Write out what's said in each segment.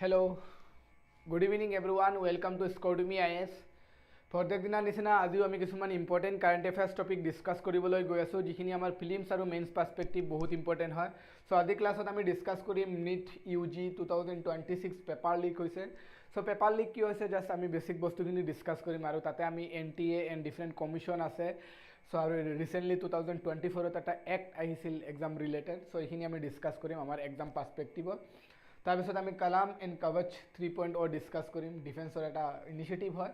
Hello, good evening everyone. Welcome to Scordemy IAS. প্ৰত্যেক দিনা নিচিনা আজিও আমি কিছুমান important current affairs topic discuss কৰিবলৈ গৈ আছোঁ, যিখিনি আমাৰ ফিলিমছ আৰু মেইনছ পাৰ্সপেক্টিভ বহুত ইম্পৰ্টেণ্ট হয়। চ' আজি ক্লাছত আমি ডিছকাছ কৰিম নিট UG 2026 পেপাৰ লিক হৈছে। চ' পেপাৰ লিক কি হৈছে জাষ্ট আমি বেছিক বস্তুখিনি ডিছকাছ কৰিম, আৰু তাতে আমি NTA এণ্ড ডিফাৰেণ্ট কমিশ্যন আছে। চ' আৰু ৰিচেণ্টলি 2024ত এটা এক্ট আহিছিল এক্সাম ৰিলেটেড। চ' এইখিনি আমি ডিছকাছ কৰিম আমাৰ এক্সাম পাৰ্সপেক্টিভত। তাৰপিছত আমি কালাম এণ্ড কৱচ 3.0 ডিছকাছ কৰিম, ডিফেন্সৰ এটা ইনিচিয়েটিভ হয়।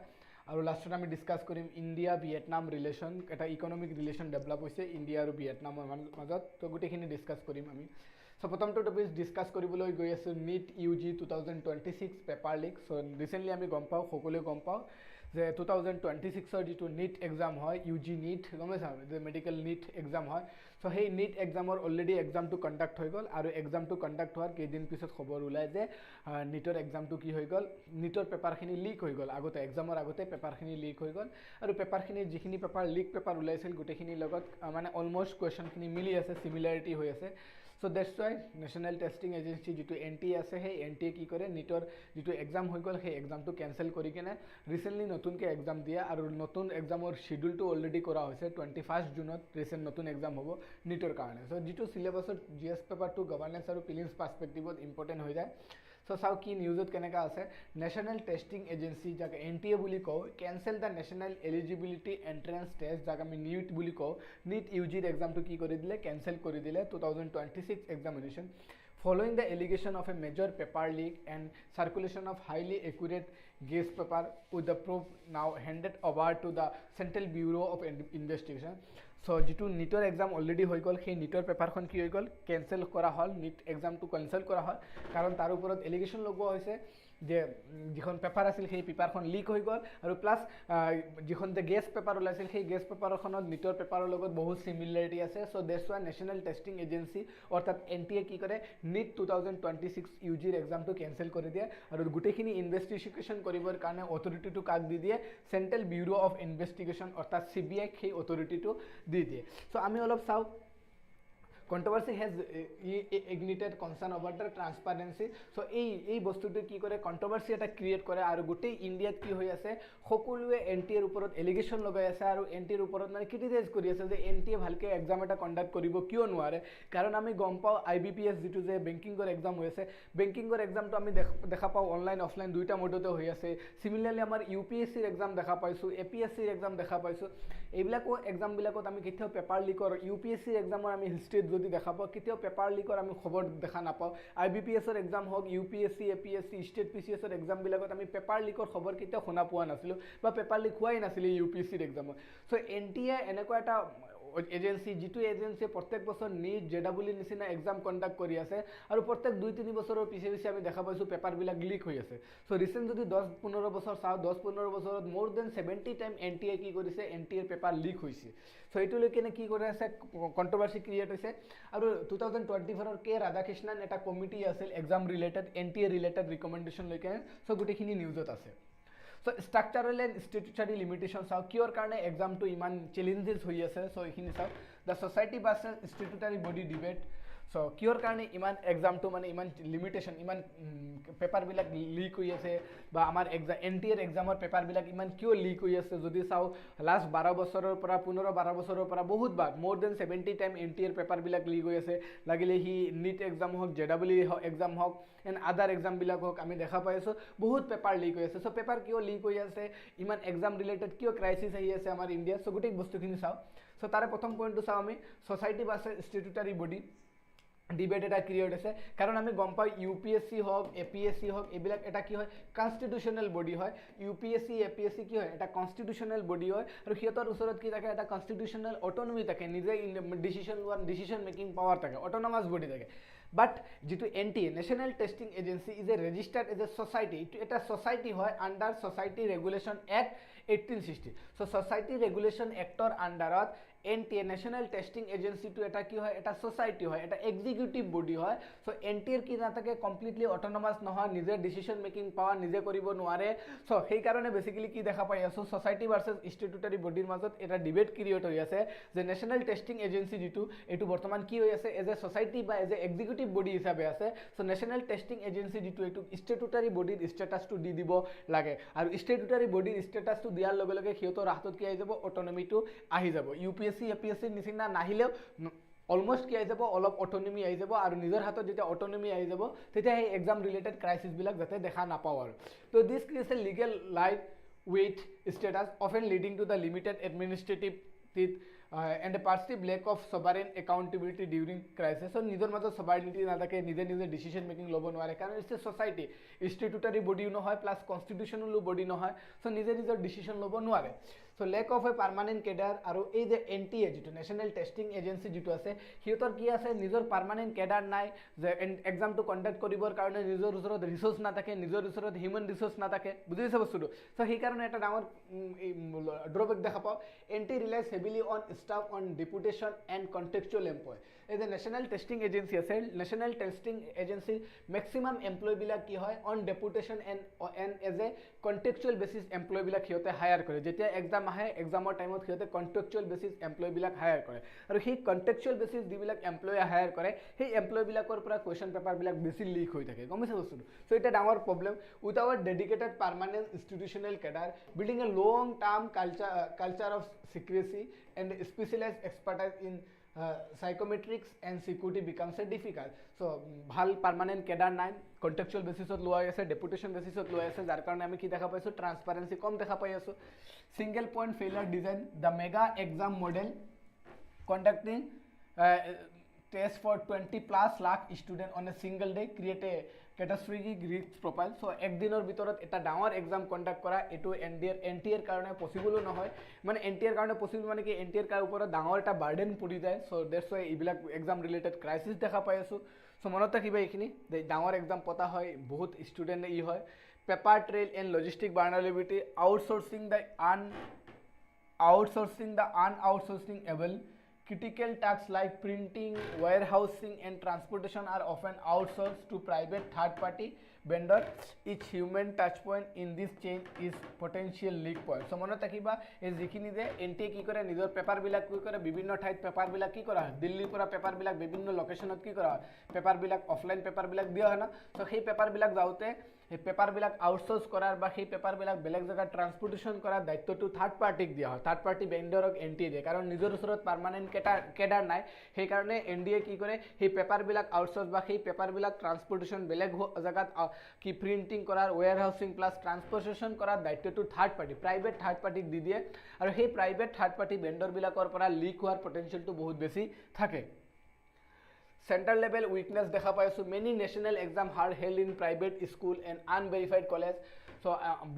আৰু লাষ্টত আমি ডিছকাছ কৰিম ইণ্ডিয়া ভিয়েটনাম ৰিলেশ্যন, এটা ইকনমিক ৰিলেশ্যন ডেভেলপ হৈছে ইণ্ডিয়া আৰু ভিয়েটনামৰ মাজত। তো গোটেইখিনি ডিছকাছ কৰিম আমি। চ' প্ৰথমটো টপিক ডিছকাছ কৰিবলৈ গৈ আছোঁ নিট UG 2026 পেপাৰ লিক। চ' ৰিচেণ্টলি আমি গম পাওঁ, সকলোৱে গম পাওঁ যে 2026ৰ যিটো নিট এক্সাম হয় UG নিট, গম পাইছা, যে মেডিকেল নিট এক্সাম হয়। চ' সেই নিট এক্সামৰ অলৰেডি এক্সামটো কণ্ডাক্ট হৈ গ'ল, আৰু এক্সামটো কণ্ডাক্ট হোৱাৰ কেইদিন পিছত খবৰ ওলাই যে নিটৰ এক্সামটো কি হৈ গ'ল, নিটৰ পেপাৰখিনি লিক হৈ গ'ল। আগতে এক্সামৰ আগতে পেপাৰখিনি লিক হৈ গ'ল, আৰু পেপাৰখিনি যিখিনি পেপাৰ লিক পেপাৰ ওলাইছিল গোটেইখিনিৰ লগত মানে অলমষ্ট কুৱেশ্যনখিনি মিলি আছে, চিমিলাৰিটি হৈ আছে। So' that's why national testing agency যিটো NTA আছে, সেই NTA কি কৰে, নিটৰ যিটো এক্সাম হৈ গ'ল সেই এক্সামটো কেঞ্চেল কৰি কিনে ৰিচেণ্টলি নতুনকৈ এক্সাম দিয়ে, আৰু নতুন এক্সামৰ শ্বিডিউলটো অলৰেডি কৰা হৈছে 21 জুনত ৰিচেণ্ট নতুন এক্সাম হ'ব নিটৰ কাৰণে। চ' যিটো চিলেবাছত GS পেপাৰটো গভাৰ্নেন্স আৰু ফিলিংছ পাৰ্সপেক্টিভত ইম্পৰ্টেণ্ট হৈ যায়। চ' চাওঁ কি নিউজত কেনেকুৱা আছে। নেশ্যনেল টেষ্টিং এজেঞ্চি, যাক NTA বুলি কওঁ, cancel the national eligibility entrance test, যাক আমি নিট বুলি কওঁ। নিট UGৰ এক্সামটো কি কৰি দিলে, কেঞ্চেল কৰি দিলে 2026 examination following the allegation of a major paper leak and circulation of highly accurate guess paper, with the proof now handed over to the Central Bureau of Investigation. চ' যিটো নিটৰ exam already হৈ গ'ল, সেই নিটৰ পেপাৰখন কি হৈ গ'ল, কেঞ্চেল কৰা হ'ল। নিট এক্সামটো কেঞ্চেল কৰা হ'ল কাৰণ তাৰ ওপৰত এলিগেশ্যন লগোৱা হৈছে যে যিখন পেপাৰ আছিল সেই পেপাৰখন লিক হৈ গ'ল, আৰু প্লাছ যিখন যে গেছ পেপাৰ ওলাইছিল সেই গেছ পেপাৰখনত নিটৰ পেপাৰৰ লগত বহুত চিমিলাৰিটি আছে। So' that's why national testing agency অৰ্থাৎ NTA কি কৰে, নিট 2026 UGৰ এক্সামটো কেঞ্চেল কৰি দিয়ে, আৰু গোটেইখিনি ইনভেষ্টিগেশ্যন কৰিবৰ কাৰণে অথৰিটিটো কাক দি দিয়ে, চেণ্ট্ৰেল ব্যুৰ' অফ ইনভেষ্টিগেশ্যন অৰ্থাৎ CBI সেই অথৰিটিটো দি দিয়ে। চ' আমি অলপ চাওঁ। Controversy has ignited concern over the transparency. So' এই বস্তুটোৱে কি কৰে, কণ্ট্ৰভাৰ্চি এটা ক্ৰিয়েট কৰে, আৰু গোটেই ইণ্ডিয়াত কি হৈ আছে, সকলোৱে NTAৰ ওপৰত এলিগেশ্যন লগাই আছে, আৰু NTAৰ ওপৰত মানে ক্ৰিটিচাইজ কৰি আছে যে NTA ভালকৈ এক্সাম এটা কণ্ডাক্ট কৰিব কিয় নোৱাৰে। কাৰণ আমি গম পাওঁ IBPS যিটো যে বেংকিঙৰ এক্সাম হৈ আছে, বেংকিঙৰ এক্সামটো আমি দেখা পাওঁ অনলাইন অফলাইন দুইটা মোডতে হৈ আছে। চিমিলাৰলি আমাৰ UPSCৰ এক্সাম দেখা পাইছোঁ, APSCৰ এক্সাম দেখা পাইছোঁ। এইবিলাকো এক্সামবিলাকত আমি কেতিয়াও পেপাৰ লিকৰ, UPSCৰ এক্সামৰ আমি হিষ্ট্ৰীত যদি দেখা পাওঁ, কেতিয়াও পেপাৰ লিকৰ আমি খবৰ দেখা নাপাওঁ। IBPSৰ এক্সাম হওক, UPSC APSC ষ্টেট PCSৰ এক্সামবিলাকত আমি পেপাৰ লিকৰ খবৰ কেতিয়াও শুনা পোৱা নাছিলোঁ, বা পেপাৰ লিক হোৱাই নাছিলে UPSCৰ এক্সামত। চ' NTA এনেকুৱা এটা এজেঞ্চি, যিটো এজেঞ্চিয়ে প্ৰত্যেক বছৰ নিট JEE নিচিনা এক্সাম কণ্ডাক্ট কৰি আছে, আৰু প্ৰত্যেক 2-3 বছৰৰ পিছে পিছে আমি দেখা পাইছোঁ পেপাৰবিলাক লিক হৈ আছে। চ' ৰিচেণ্ট যদি 10-15 বছৰ চাওঁ, 10-15 বছৰত মোৰ দেন 70 টাইম NTA কি কৰিছে, NTAৰ পেপাৰ লিক হৈছে। চ' এইটোলৈ কিনে কি কৰি আছে, কণ্ট্ৰভাৰ্চি ক্ৰিয়েট হৈছে। আৰু 2024ৰ K ৰাধাকৃষ্ণন এটা কমিটি আছিল exam related, NTA related recommendation লৈ কিনে। চ' গোটেইখিনি নিউজত আছে। চ' ষ্ট্ৰাকচাৰেল এণ্ড ষ্টেটুটাৰী লিমিটেশ্যন চাওঁ, কিয়ৰ কাৰণে এক্সামটো ইমান চেলেঞ্জেছ হৈ আছে। চ' এইখিনি চাওঁ। The society versus statutory body debate. So' কিয়ৰ কাৰণে ইমান এক্সামটো মানে ইমান লিমিটেশ্যন, ইমান পেপাৰবিলাক লিক হৈ আছে, বা আমাৰ NTAৰ এক্সামৰ পেপাৰবিলাক ইমান কিয় লিক হৈ আছে। যদি চাওঁ লাষ্ট 12 বছৰৰ পৰা 15-12 বছৰৰ পৰা বহুতবাৰ মোৰ দেন 70 টাইম NTAৰ পেপাৰবিলাক লিক হৈ আছে। লাগিলে সি নিট এক্সাম হওক, JEE এক্সাম হওক, এণ্ড আদাৰ এক্সামবিলাক হওক, আমি দেখা পাই আছোঁ বহুত পেপাৰ লিক হৈ আছে। চ' পেপাৰ কিয় লিক হৈ আছে, ইমান এক্সাম ৰিলেটেড কিয় ক্ৰাইচিছ আহি আছে আমাৰ ইণ্ডিয়াত। চ' গোটেই বস্তুখিনি চাওঁ। চ' তাৰে প্ৰথম পইণ্টটো চাওঁ আমি, society versus statutory body debate এটা ক্ৰিয়েট হৈছে। কাৰণ আমি গম পাওঁ UPSC হওক, APSC হওক, এইবিলাক এটা কি হয়, কনষ্টিটিউশ্যনেল বডি হয়। UPSC APSC কি হয়, এটা কনষ্টিটিউশ্যনেল বডি হয়, আৰু সিহঁতৰ ওচৰত কি থাকে, এটা কনষ্টিটিউশ্যনেল অট'নমি থাকে, নিজে ডিচিশ্যন মেকিং পাৱাৰ থাকে, অট'নমাছ বডি থাকে। বাট যিটো NTA national testing agency is a registered as a society, এইটো এটা ছ'চাইটি হয় under society regulation act 1860। So' society regulation এক্টৰ আণ্ডাৰত NTA ন্যাশনাল টেস্টিং এজেন্সিটো এটা কি হয়, এটা সোসাইটি হয়, এটা এক্সিকিউটিভ বডি হয়। সো NTA কি না থাকে, কমপ্লিটলি অটোনমাস নহয়, নিজে ডিসিশন মেকিং পাওয়ার নিজে কৰিব নোৱাৰে। সো সেই কাৰণে বেসিক্যালি কি দেখা পাই আছো, সোসাইটি ভাৰ্সেস স্ট্যাটুটাৰি বডিৰ মাজত এটা ডিবেট ক্ৰিয়েট হৈ আছে যে ন্যাশনাল টেস্টিং এজেন্সি যেটো এটো বৰ্তমান কি হৈ আছে, এজ এ সোসাইটি বা এজ এ এক্সিকিউটিভ বডি হিচাপে আছে। সো ন্যাশনাল টেস্টিং এজেন্সি যেটো এটো স্ট্যাটুটারি বডিৰ স্ট্যাটাসটো দি দিব লাগে, আৰু স্ট্যাটুটাৰি বডিৰ স্ট্যাটাসটো দিয়াৰ লগে লগে সিহঁতৰ হাতত কি আহি যাব, অটোনমিটো আহি যাব। UPSC APSC নিচিনা নাহিলেও অলমোস্ট কি আহি যাব, অলপ অটোনমি আহি যাব, আৰু নিজৰ হাতত যেতিয়া অটোনমি আহি যাব তেতিয়া সেই এক্সাম ৰিলেটেড ক্ৰাইচিছবিলাক যাতে দেখা নাপাওঁ আৰু। তো this creates a legal light weight status, often leading to the limited administrative teeth and a perceived lack of sovereign accountability during crisis. So নিজৰ মাজত sovereignty নাথাকে, নিজে নিজে ডিসিশন মেকিং ল'ব নোৱাৰে, কাৰণ ইটছ এ সোসাইটি, স্ট্যাটুটাৰি বডিও নহয় প্লাস কনস্টিটিউশনাল বডি নহয়। সো নিজে নিজৰ ডিসিশন ল'ব নোৱাৰে। So lake of A permanent cadre, আৰু এই যে NTA যেটো ন্যাশনাল টেস্টিং এজেন্সি যেটো আছে সিহঁতৰ কি আছে, নিজৰ পাৰ্মানেন্ট কেডাৰ নাই, যে এক্সামটো কন্ডাক্ট কৰিবৰ কাৰণে নিজৰ ওচৰত ৰিসোৰ্স নাথাকে, নিজৰ ওচৰত হিউম্যান ৰিসোৰ্স নাথাকে, বুজিছে বস্তুটো। সো সেই কাৰণে এটা ডাঙৰ ড্ৰবেক দেখা পাওঁ। NTA relies heavily on staff on deputation and contextual employee. As a national testing agency আছে, national testing agency maximum employee বিলাক কি হয়, on deputation and as a contextual basis employee বিলাক সিহঁতে হায়াৰ কৰে। যেতিয়া এক্সাম আহে, এক্সামৰ টাইমত সিহঁতে contextual basis employee বিলাক হায়াৰ কৰে, আৰু সেই contextual basis যিবিলাক এমপ্লয়ী হায়াৰ কৰে সেই এমপ্লয়ী বিলাকৰ পৰা কুৱেশ্যন পেপাৰ বিলাক বেছি লিক হৈ থাকে, গম পাইছে বস্তুটো। সো এটা ডাঙৰ problem. Without dedicated permanent institutional cadre, building a long term culture of secrecy and specialized expertise in psychometrics and security becomes a difficult. So ভাল পার্মানেন্ট কেডার নাই, কন্টেক্সুয়াল বেসিসত লোৱা আছে, ডেপুটেশন বেসিসত লোৱা আছে, যার কারণে আমি কি দেখা পাইছো, ট্রান্সপারেন্সি কম দেখা পাই আছো। Single point failure design, the mega exam model conducting test for 20+ lakh student on a single day create a catastrophic risk profile. So একদিনৰ ভিতৰত এটা ডাঙৰ এক্সাম কন্ডাক্ট কৰা এটো NTR কাৰণে পসিবল নহয়, মানে NTR কাৰণে পসিবল মানে কি NTR কাৰ ওপৰত ডাঙৰ এটা বাৰ্ডেন পৰি যায়। সো দ্যাটস ওয়াই এইবিলাক এক্সাম ৰিলেটেড ক্ৰাইসিস দেখা পাই আছো। সো মনত ৰাখিবা এইখিনি, ডাঙৰ এক্সাম পতা হয়, বহুত ষ্টুডেণ্ট ই হয়। Paper trail and logistic vulnerability, outsourcing the unoutsourcing able. Critical tasks like printing, warehousing and transportation are often outsourced to private third-party vendor. Each human touch point in this chain is potential leak point. So মনত ৰাখিবা এই যিখিনি যে NTA কি কৰে, নিজৰ paper বিলাক কি কৰে, বিভিন্ন ঠাইত পেপাৰ বিলাক কি কৰা হয়, দিল্লীৰ পৰা পেপাৰ বিলাক বিভিন্ন লোকেশনত কি কৰা হয়, পেপাৰ বিলাক অফলাইন পেপাৰ বিলাক দিয়া হয় না। সো সেই পেপাৰ বিলাক যাওঁতে এই পেপাৰ বিলাক আউটসোৰ্স কৰাৰ বা সেই পেপাৰ বিলাক বেলেগ জায়গা ট্ৰান্সপোৰ্টেশন কৰাৰ দায়িত্বটো থাৰ্ড পাৰ্টিক দিয়া হয়, থাৰ্ড পাৰ্টি ভেন্ডৰক NTA দিয়ে, কাৰণ নিজৰ ওচৰত পাৰ্মানেন্ট কেডাৰ নাই। সেই কাৰণে NTA কি কৰে, সেই পেপাৰ বিলাক আউটসোৰ্স বা সেই পেপাৰ বিলাক ট্ৰান্সপোৰ্টেশন বেলেগ জায়গাত কি প্ৰিন্টিং কৰাৰ, ওয়্যাৰ হাউসিং প্লাস ট্ৰান্সপোৰ্টেশন কৰাৰ দায়িত্বটো থাৰ্ড পাৰ্টি, প্ৰাইভেট থাৰ্ড পাৰ্টিক দি দিয়ে, আৰু সেই প্ৰাইভেট থাৰ্ড পাৰ্টি ভেন্ডৰ বিলাকৰ পৰা লিক হোৱাৰ পটেনশিয়েলটো বহুত বেছি থাকে। Center level weakness দেখা পাইছো, many national exam are held in private school and unverified college. So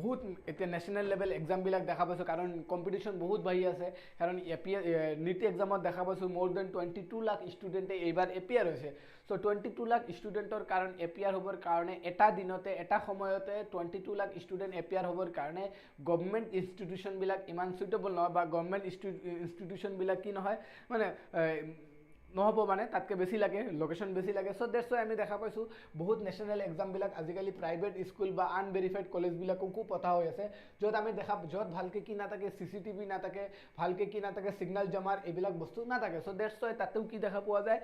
বহুত এতিয়া ন্যাশনাল লেভেল এক্সাম বিলাক দেখা পাইছো, কাৰণ কম্পিটিশন বহুত বাঢ়ি আছে, কাৰণ নীট এক্সামত দেখা পাইছো more than 22 লাখ ষ্টুডেণ্টে এইবাৰ এপিয়াৰ হৈছে। সো 22 লাখ ষ্টুডেণ্টৰ কাৰণ এপিয়াৰ হ'বৰ কাৰণে এটা দিনতে এটা সময়তে 22 লাখ ষ্টুডেণ্ট এপিয়াৰ হ'বৰ কাৰণে গভৰ্ণমেণ্ট ইনষ্টিটিউচন বিলাক ইমান সুইটেবল নহয়, বা গভৰ্ণমেণ্ট ইনষ্টিটিউচন বিলাক কি নহয়, মানে নহব, মানে তাতকে বেছি লাগে, লোকেশন বেছি লাগে। সো দ্যাটস ওয়াই আমি দেখা পাইছো বহুত ন্যাশনাল এক্সাম বিলাক আজিকালি প্ৰাইভেট স্কুল বা আনভেৰিফাইড কলেজ বিলাককো পতা হৈ আছে, য'ত আমি দেখা য'ত ভালকে কি নাথাকে, CCTV নাথাকে, ভালকে কি নাথাকে, সিগনেল জমাৰ এইবিলাক বস্তু নাথাকে। সো দ্যাটস ওয়াই তাতেও কি দেখা পোৱা যায়,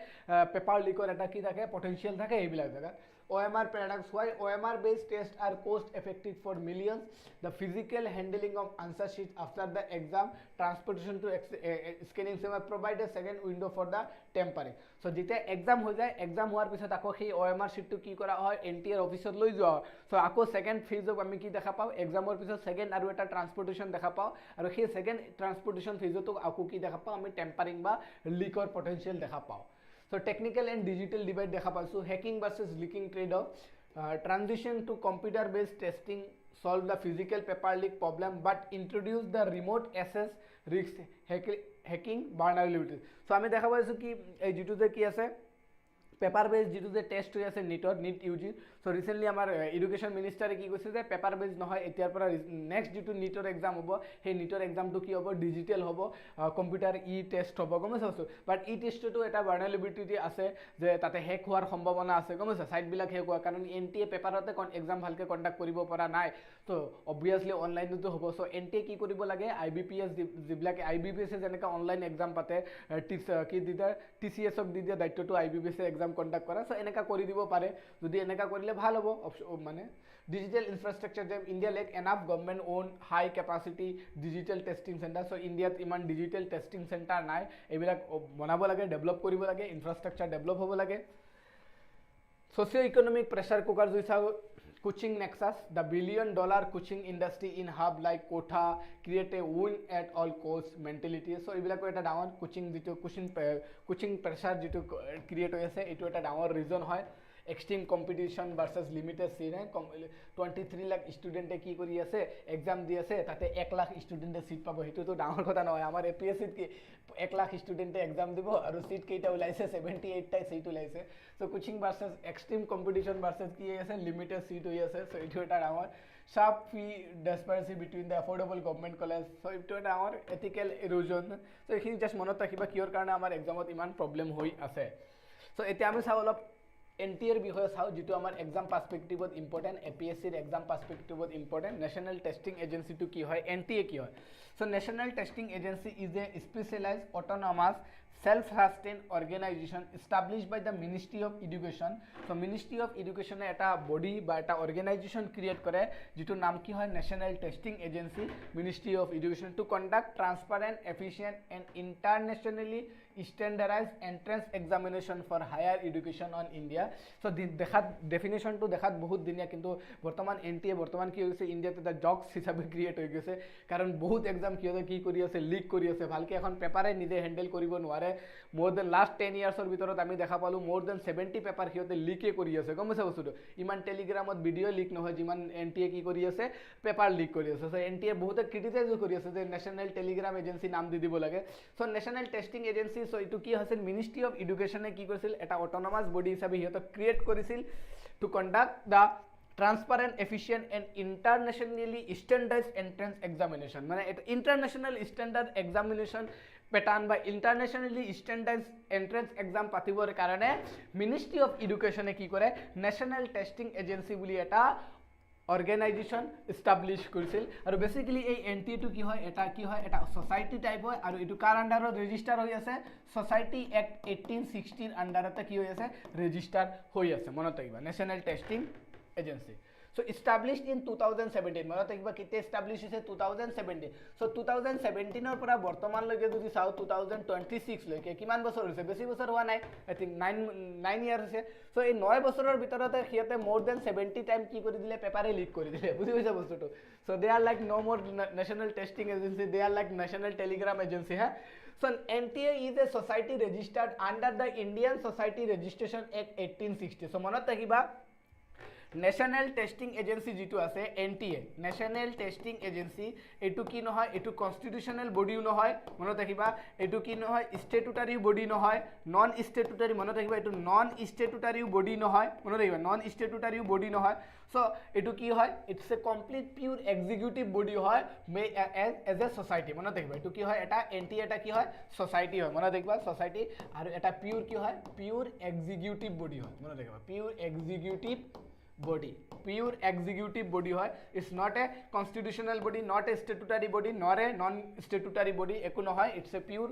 পেপাৰ লিকৰ এটা কি থাকে, পটেনশিয়েল থাকে এইবিলাক জায়গা। OMR paradox, why OMR based tests are cost effective for millions, the physical handling of answer sheets after the exam, transportation to scanning center provide a second window for the tampering. So যেতিয়া exam হৈ যায়, exam হোৱাৰ পিছত আকৌ সেই OMR sheetটো কি কৰা হয়, NTR অফিচত লৈ যোৱা হয়। সো আকৌ সেকেন্ড ফেজত আমি কি দেখা পাওঁ, এক্সামৰ পিছত সেকেন্ড আৰু এটা ট্ৰান্সপোৰ্টেশন দেখা পাওঁ, আৰু সেই সেকেন্ড ট্ৰান্সপোৰ্টেশন ফেজতো আকৌ কি দেখা পাওঁ, আমি টেম্পাৰিং বা লিকৰ পটেনশিয়েল দেখা পাওঁ। So technical and digital divide দেখা পাইছো, hacking versus leaking trade-off, transition to computer based testing solve the physical paper leak problem but introduce the remote access risk hacking vulnerability. So আমি দেখা পাইছো কি এই যেটো যে কি আছে পেপাৰ বেজ যিটো যে টেষ্ট হৈ আছে নিটৰ নিট ইউজি সো ৰিসেন্টলি আমাৰ এডুকেশ্যন মিনিষ্টাৰে কি কৈছে যে পেপাৰ বেজ নহয় এতিয়াৰ পৰা নেক্সট যিটো নিটৰ এক্সাম হ'ব সেই নিটৰ এক্সামটো কি হ'ব ডিজিটেল হ'ব কম্পিউটাৰ ই টেষ্ট হ'ব গম পাইছোঁ বাট ই টেষ্টটো এটা ভাৰ্নেবিলিটি আছে যে তাতে হেক হোৱাৰ সম্ভাৱনা আছে গম পাইছা সাইটবিলাক হেক হোৱা কাৰণ এনটিএ পেপাৰতে এক্সাম ভালকৈ কণ্ডাক্ট কৰিব পৰা নাই তো অবভিয়াছলি অনলাইনতো হ'ব সো এনটিএ কি কৰিব লাগে আইবিপিএছ যিবিলাকে আইবিপিএছে যেনেকৈ অনলাইন এক্সাম পাতে কি দি দিয়ে টিচিএছক দি দিয়ে দায়িত্বটো আইবিপিএছে এক্সাম কণ্ডাক্ট কৰা সো এনেকা কৰি দিব পাৰে যদি এনেকা কৰিলে ভাল হ'ব মানে ডিজিটেল ইনফ্ৰাষ্ট্ৰাকচাৰ যে India lack enough government own high capacity digital testing centre so ইণ্ডিয়াত ইমান ডিজিটেল টেষ্টিং চেণ্টাৰ নাই এইবিলাক বনাব লাগে ডেভেলপ কৰিব লাগে ইনফ্ৰাষ্ট্ৰাকচাৰ ডেভেলপ হ'ব লাগে সোশিও ইকনমিক প্ৰেছাৰ কুকাৰ যদি চাওঁ coaching nexus the $1 billion coaching industry in hub like Kotha create a win at all cost mentality so এইবিলাকো এটা ডাঙৰ কোচিং যিটো কোচিং প্ৰেছাৰ যিটো ক্ৰিয়েট হৈ আছে এইটো এটা ডাঙৰ ৰিজন হয় extreme competition versus limited seat 23 lakh ষ্টুডেণ্টে কি কৰি আছে এক্সাম দি আছে তাতে 1 লাখ ষ্টুডেণ্টে চিট পাব সেইটোতো ডাঙৰ কথা নহয় আমাৰ এপিএছচিত কি 1 লাখ ষ্টুডেণ্টে এক্সাম দিব আৰু চিট কেইটা ওলাইছে 78টা চিট ওলাইছে so coaching versus extreme competition versus কি আছে লিমিটেড চিট হৈ আছে সো এইটো এটা ডাঙৰ sharp fee disparity between the affordable government college so এইটো এটা ডাঙৰ ethical erosion so এইখিনি জাষ্ট মনত ৰাখিবা কিহৰ কাৰণে আমাৰ এক্সামত ইমান প্ৰব্লেম হৈ আছে সো এতিয়া আমি চাওঁ অলপ এনটিএৰ বিষয়ে চাওঁ যিটো আমাৰ এক্সাম পাৰ্সপেক্টিভত ইম্পৰ্টেণ্ট এপিএছচিৰ এক্সাম পাৰ্সপেক্টিভত ইম্পৰ্টেণ্ট নেশ্যনেল টেষ্টিং এজেঞ্চিটো কি হয় এনটিএ কি হয় so national testing agency is a specialised autonomous self-sustained organization established by the Ministry of Education so Ministry of Education এটা body বা এটা organization create কৰে যেটো নাম কি হয় National Testing Agency Ministry of Education to conduct transparent efficient and internationally standardized entrance examination for higher education on India so দেখাত definition to দেখাত বহুত দিনিয়া কিন্তু বৰ্তমান এনটিএ বৰ্তমান কি হৈছে ইন্ডিয়াতে এটা জক্স হিচাপে ক্ৰিয়েট হৈ গৈছে কাৰণ বহুত এক্সাম কি কৰি আছে লিক কৰি আছে ভালকে এখন পেপাৰে নিজে হ্যান্ডেল কৰিব নোৱাৰে more than last 10 yearsৰ ভিতৰত আমি দেখা পালো more than 70 পেপাৰ হিয়তে লিকে কৰি আছে গম পাইছা বস্তুটো ইমান টেলিগ্ৰামত ভিডিও লিক নহয় যিমান এনটিএ কি কৰি আছে পেপাৰ লিক কৰি আছে সো এনটিএ বহুত ক্ৰিটিসাইজ কৰি আছে যে নেশ্যনেল টেলিগ্ৰাম এজেন্সি নাম দি দিব লাগে so national testing agency so এইটো কি আছিল মিনিষ্ট্ৰি অফ এডুকেশ্যনে কি কৰিছিল এটা অট'নমাছ বডি হিচাপে হিয়তে ক্ৰিয়েট কৰিছিল to conduct the transparent efficient and internationally standardized entrance examination মানে এটা ইন্টাৰনেশ্যনেল ষ্টেণ্ডাৰ্ড এক্সামিনেশ্যন প্যাটাৰ্ন বা ইন্টাৰনেশ্যনেলি ষ্টেণ্ডাৰ্ডাইজ এন্ট্ৰেন্স এক্সাম পাতিবৰ কাৰণে মিনিষ্ট্ৰি অফ এডুকেশ্যনে কি কৰে নেশ্যনেল টেষ্টিং এজেন্সি বুলি এটা অৰ্গেনাইজেশ্যন এষ্টাব্লিছ কৰিছিল আৰু বেসিক্যালি এই এনটিএটো কি হয় এটা সোসাইটি টাইপ হয় আৰু এটো কাৰ আন্ডাৰত ৰেজিষ্টাৰ হৈ আছে সোসাইটি এক্ট 1860 আন্ডাৰতে কি হৈ আছে ৰেজিষ্টাৰ হৈ আছে মনত ৰাখিবা national testing agency so established in 2017 মানে কিবা কিতে এস্টাবলিশ হৈছে 2017 so 2017 ৰ পৰা বৰ্তমান লৈকে যদি চাও 2026 লৈকে কিমান বছৰ হৈছে বেছি বছৰ হোৱা নাই I think 9 ইয়াৰ হৈছে so এই 9 বছৰৰ ভিতৰতে খিয়তে more than 70 টাইম কি কৰি দিলে পেপাৰে লিক কৰি দিলে বুজি পাইছা বস্তুটো so they are like no more national testing agency they are like national telegram agency ha so NTA is a society registered under the Indian Society Registration Act 1860 so মনত ৰাখিবা নেশ্যনেল টেষ্টিং এজেন্সি যেটো আছে NTA national testing agency এটো কি নহয় এটো constitutional বডিও নহয় মনত ৰাখিবা এটো কি নহয় স্ট্যাটুটাৰি বডি নহয় নন স্ট্যাটুটাৰি মনত ৰাখিবা এটো নন স্ট্যাটুটাৰি বডি নহয় মনত ৰাখিবা নন স্ট্যাটুটারি বডি নহয় সো এটো কি হয় it's a complete pure executive body হয় মে এজ এ সোসাইটি মনত ৰাখিবা এটো কি হয় এটা এনটিএ এটা কি হয় সোসাইটি হয় মনত ৰাখিবা সোসাইটি আৰু এটা পিওৰ কি হয় পিওৰ এক্সিকিউটিভ বডি হয় মনত ৰাখিবা pure executive body pure executive body hoy it's not a constitutional body not a statutory body nor a non statutory body eko no hoy it's a pure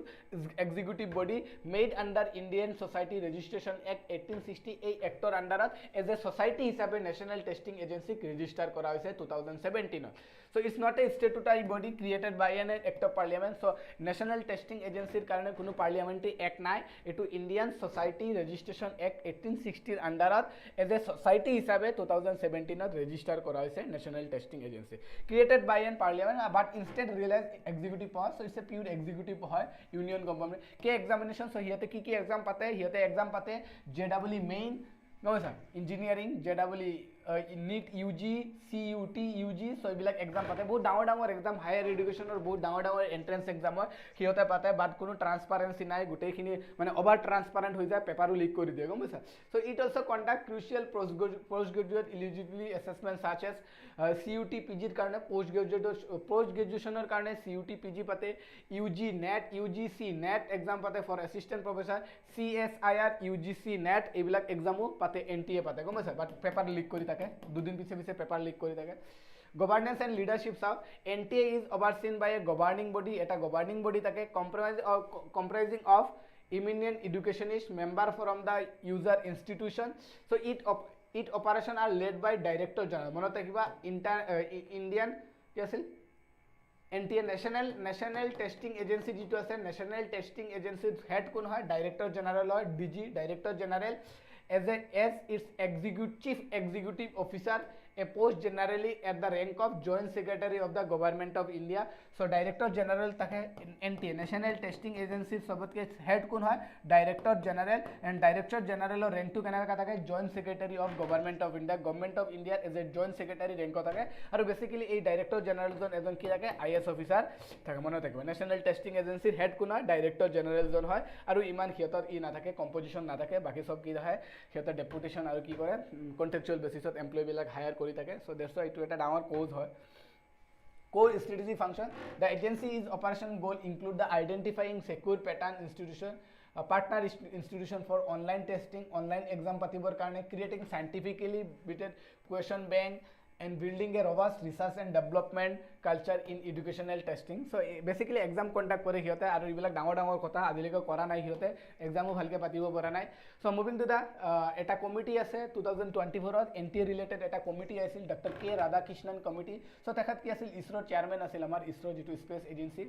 executive body made under Indian Society Registration Act 1860 ei actor under as a society hisabe national testing agency register kora hoise 2017 so it's not a statutory body created by an act of parliament so national testing agency karone kono parliamentary act nai etu Indian Society Registration Act 1860 under as a society hisabe 2017 register kora hoise national testing agency created by an parliament but instead realized executive power so it's a pure executive hoy union government ke examination so hiate ki exam pate hiate exam pate JEE main no sir engineering JEE NEET UG CUT UG so এইবিলাক exam পাতে বহুত ডাঙৰ exam higher এডুকেশ্যনৰ বহুত ডাঙৰ entrance exam হয় সিহঁতে পাতে বাট কোনো ট্ৰান্সপাৰেন্সি নাই গোটেইখিনি মানে অভাৰ ট্ৰান্সপাৰেন্ট হৈ যায় পেপাৰো লিক কৰি দিয়ে গম পাইছা so it also conduct crucial post graduate eligibility assessment such as CUT PG ৰ কাৰণে পোষ্ট গ্ৰেজুৱেশ্যনৰ কাৰণে CUT PG পাতে UG NET UGC NET exam পাতে for assistant professor CSIR UGC NET এইবিলাক এক্সামো পাতে NTA পাতে গম পাইছা বাট পেপাৰ লিক কৰি থাকে দুদিন পিছে পেপাৰ লিক কৰি থাকে Governance and leadership of NTA is overseen by a governing body. Eta governing body take comprising of eminent educationists, member from the user institution. So it operation are led by Director General. Mono takiba Indian yes NTA national testing agency jitu ase national testing agency head kun hoy Director General hoy DG Director General as its chief executive officer a post generally at the rank of joint secretary of the government of India so director general take NTA national testing agency sobat ke head kun hoy director general and director general or rank to kenar ka take joint secretary of government of India as a joint secretary rank ko take aru basically ei director general zone ejon ki take IAS officer take mone thakbe national testing agency head kun hoy director general zone hoy aru iman khiotor i na থাকে composition na থাকে baki sob ki hoy khiotor deputation aru ki kore contractual basis of employee bilak hire kori থাকে so that's why itu eta dangor cause hoy core strategy function the agency is operation goal include the identifying secure pattern institution partner institution for online testing online exam patibor karone creating scientifically based question bank and building a robust research and development culture in educational testing so basically exam conduct kore hiote aru ibilak dangor kotha adileke kora nai hiote exam o bhalke patibo pora nai so moving to the eta committee ase 2024 ot NTA related eta committee asil Dr. K Radhakrishnan committee so tekhat ki asil ISRO chairman asil amar ISRO jitu space agency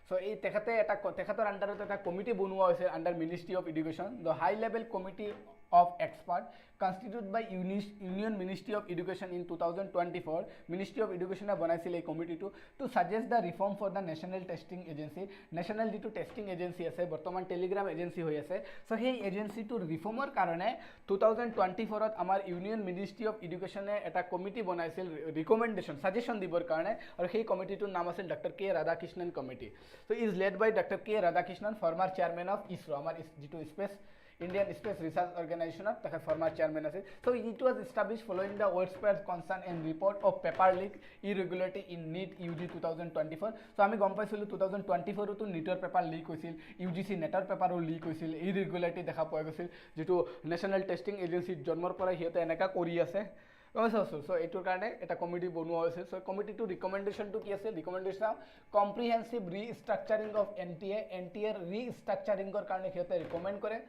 so ei tekhate eta tekhator under eta committee bonua hoise under Ministry of Education the high level committee of expert constituted by Union Ministry of Education in 2024 Ministry of Education banaisile ei committee to suggest the reform for the national testing agency national jitu testing agency ase bortoman telegram agency hoy ase so hei agency to reformer karone 2024 ot amar Union Ministry of Education e eta committee banaisil recommendation suggestion dibor karone aru hei committee to naam asil Dr. K Radhakrishnan committee so is led by Dr. K Radhakrishnan former chairman of ISRO amar jitu space Indian Space Research Organization of the former chairman ase so it was established following the widespread concern and report of paper leak irregularity in NEET UG 2024 so ami gom paisilu 2024 to NEET paper leak hoisil UGC NET paper leak hoisil irregularity dekha poi goisil jitu national testing agency জন্মৰ পৰা হিয়তে এনেকা কৰি আছে so এটোৰ কাৰণে এটা committee বনোৱা হৈছে so committee to recommendation two কি আছে ৰিকমেন্ডেশন কম্প্ৰিহেনসিভ ৰিস্ট্ৰাকচাৰিং অফ NTA ৰিস্ট্ৰাকচাৰিংৰ কাৰণে হিয়তে ৰিকমেন্ড কৰে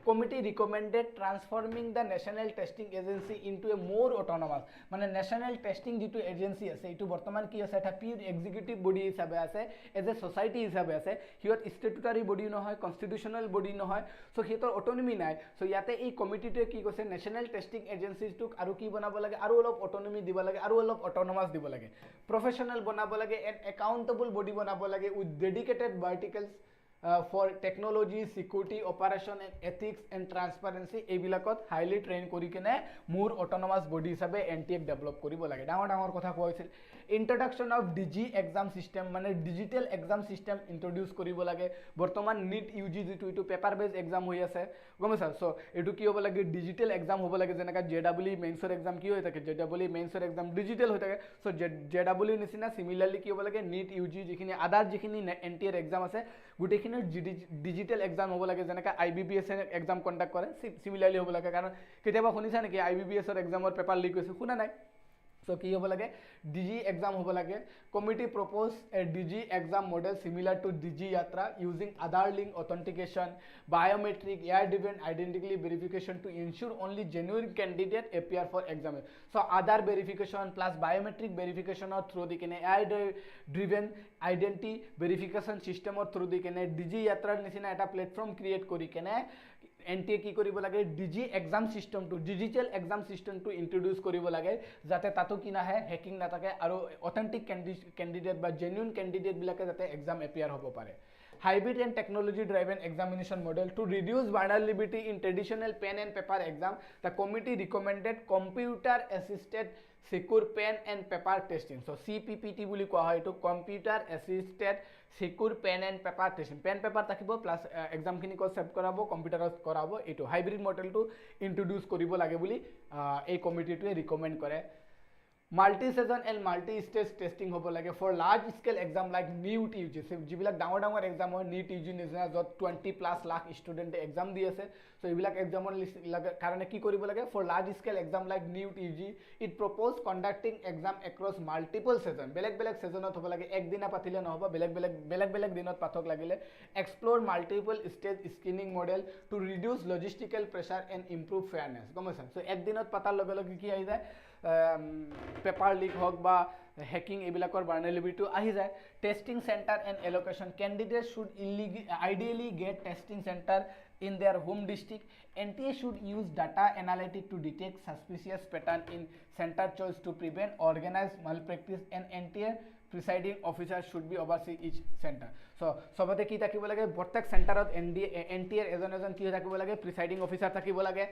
committee recommended transforming the national testing agency into a more autonomous মানে national testing jitu agency ase itu bortoman ki ase eta pure executive body hisabe ase as a society hisabe ase hiot statutory body no hoy constitutional body no hoy so hitor autonomy nai so yate ei committee to ki kose national testing agencies tuk aru ki banabo lage aru olop autonomy diba lage aru olop autonomous diba lage professional banabo lage and accountable body banabo lage with dedicated verticals for technology security operation and ethics and transparency ebilakot highly train kori kene more autonomous body hisabe NTA develop koribo lage dangor kotha koisil introduction of DG exam system mane digital exam system introduce koribo lage bortoman NEET UG jitu itu paper based exam hoi ase gomesa so etu ki hobo lage digital exam hobo lage jenaka JEE mains exam ki hoi thake JEE mains exam digital hoi thake so JEE nisina similarly ki hobo lage NEET UG jikhini other jikhini NTA exam ase gutekhini digital exam হ'ব লাগে যেনেকা IBPS exam conduct কৰে সিমিলাৰলি হ'ব লাগে কাৰণ কেতিয়াবা শুনিছা নেকি IBPS ৰ এক্সামৰ পেপাৰ লিক হৈছে শুনা নাই so কি হ'ব লাগে DG exam হ'ব লাগে committee propose a DG exam model similar to DG yatra using Aadhaar link authentication biometric air driven identity verification to ensure only genuine candidate appear for exam so Aadhaar verification plus biometric verification or through the kene air driven identity verification system or through the kene DG yatra nisina eta platform create kori kene NTA কি কৰিব লাগে DG exam system to digital exam system to introduce কৰিব লাগে যাতে তাতো কি না হে হ্যাকিং না থাকে আৰু authentic candidate বা genuine candidate বিলাকে যাতে exam appear হ'ব পাৰে hybrid and technology driven examination model to reduce vulnerability in traditional pen and paper exam. The committee recommended computer assisted secure pen and paper testing. So CPPT বুলি কোৱা হয়, এটো computer assisted secure pen and paper testing. Pen paper থাকিব plus exam খিনি কো save কৰাব, কম্পিউটাৰত কৰাব। এটো হাইব্ৰিড মডেলটো ইন্ট্ৰোডিউস কৰিব লাগে বুলি এই কমিটিটোৱে ৰিকমেন্ড কৰে। Multi-season and multi-stage testing hobo lage for large-scale exam like NEET UG. যিবিলাক ডাঙৰ ডাঙৰ এক্সাম হয় NEET UG নিচিনা যত 20+ লাখ ষ্টুডেণ্টে এক্সাম দি আছে, সো এইবিলাক এক্সামৰ কাৰণে কি কৰিব লাগে for large-scale exam like NEET UG, it proposed conducting exam across multiple season. বেলেগ বেলেগ সেজনত হ'ব লাগে, একদিনা পাতিলে নহব, বেলেগ বেলেগ দিনত পাঠক লাগিলে। Explore multiple stage screening model to reduce logistical pressure and improve fairness. গমছা, সো একদিনত পাতাৰ লগে লগে কি আহি যায়, পেপাৰ লিক হক বা হ্যাকিং এইবিলাকৰ vulnerability আহি যায়। Testing centre and allocation, candidates should ideally get testing center in their home district. NTA should use data analytic to detect suspicious pattern in center choice to prevent organized malpractice, and NTA presiding officer should be oversee each center. So সবতে কি থাকিব লাগে, প্ৰত্যেক সেন্টাৰত NTA এজন কি থাকিব লাগে, presiding officer থাকিব লাগে।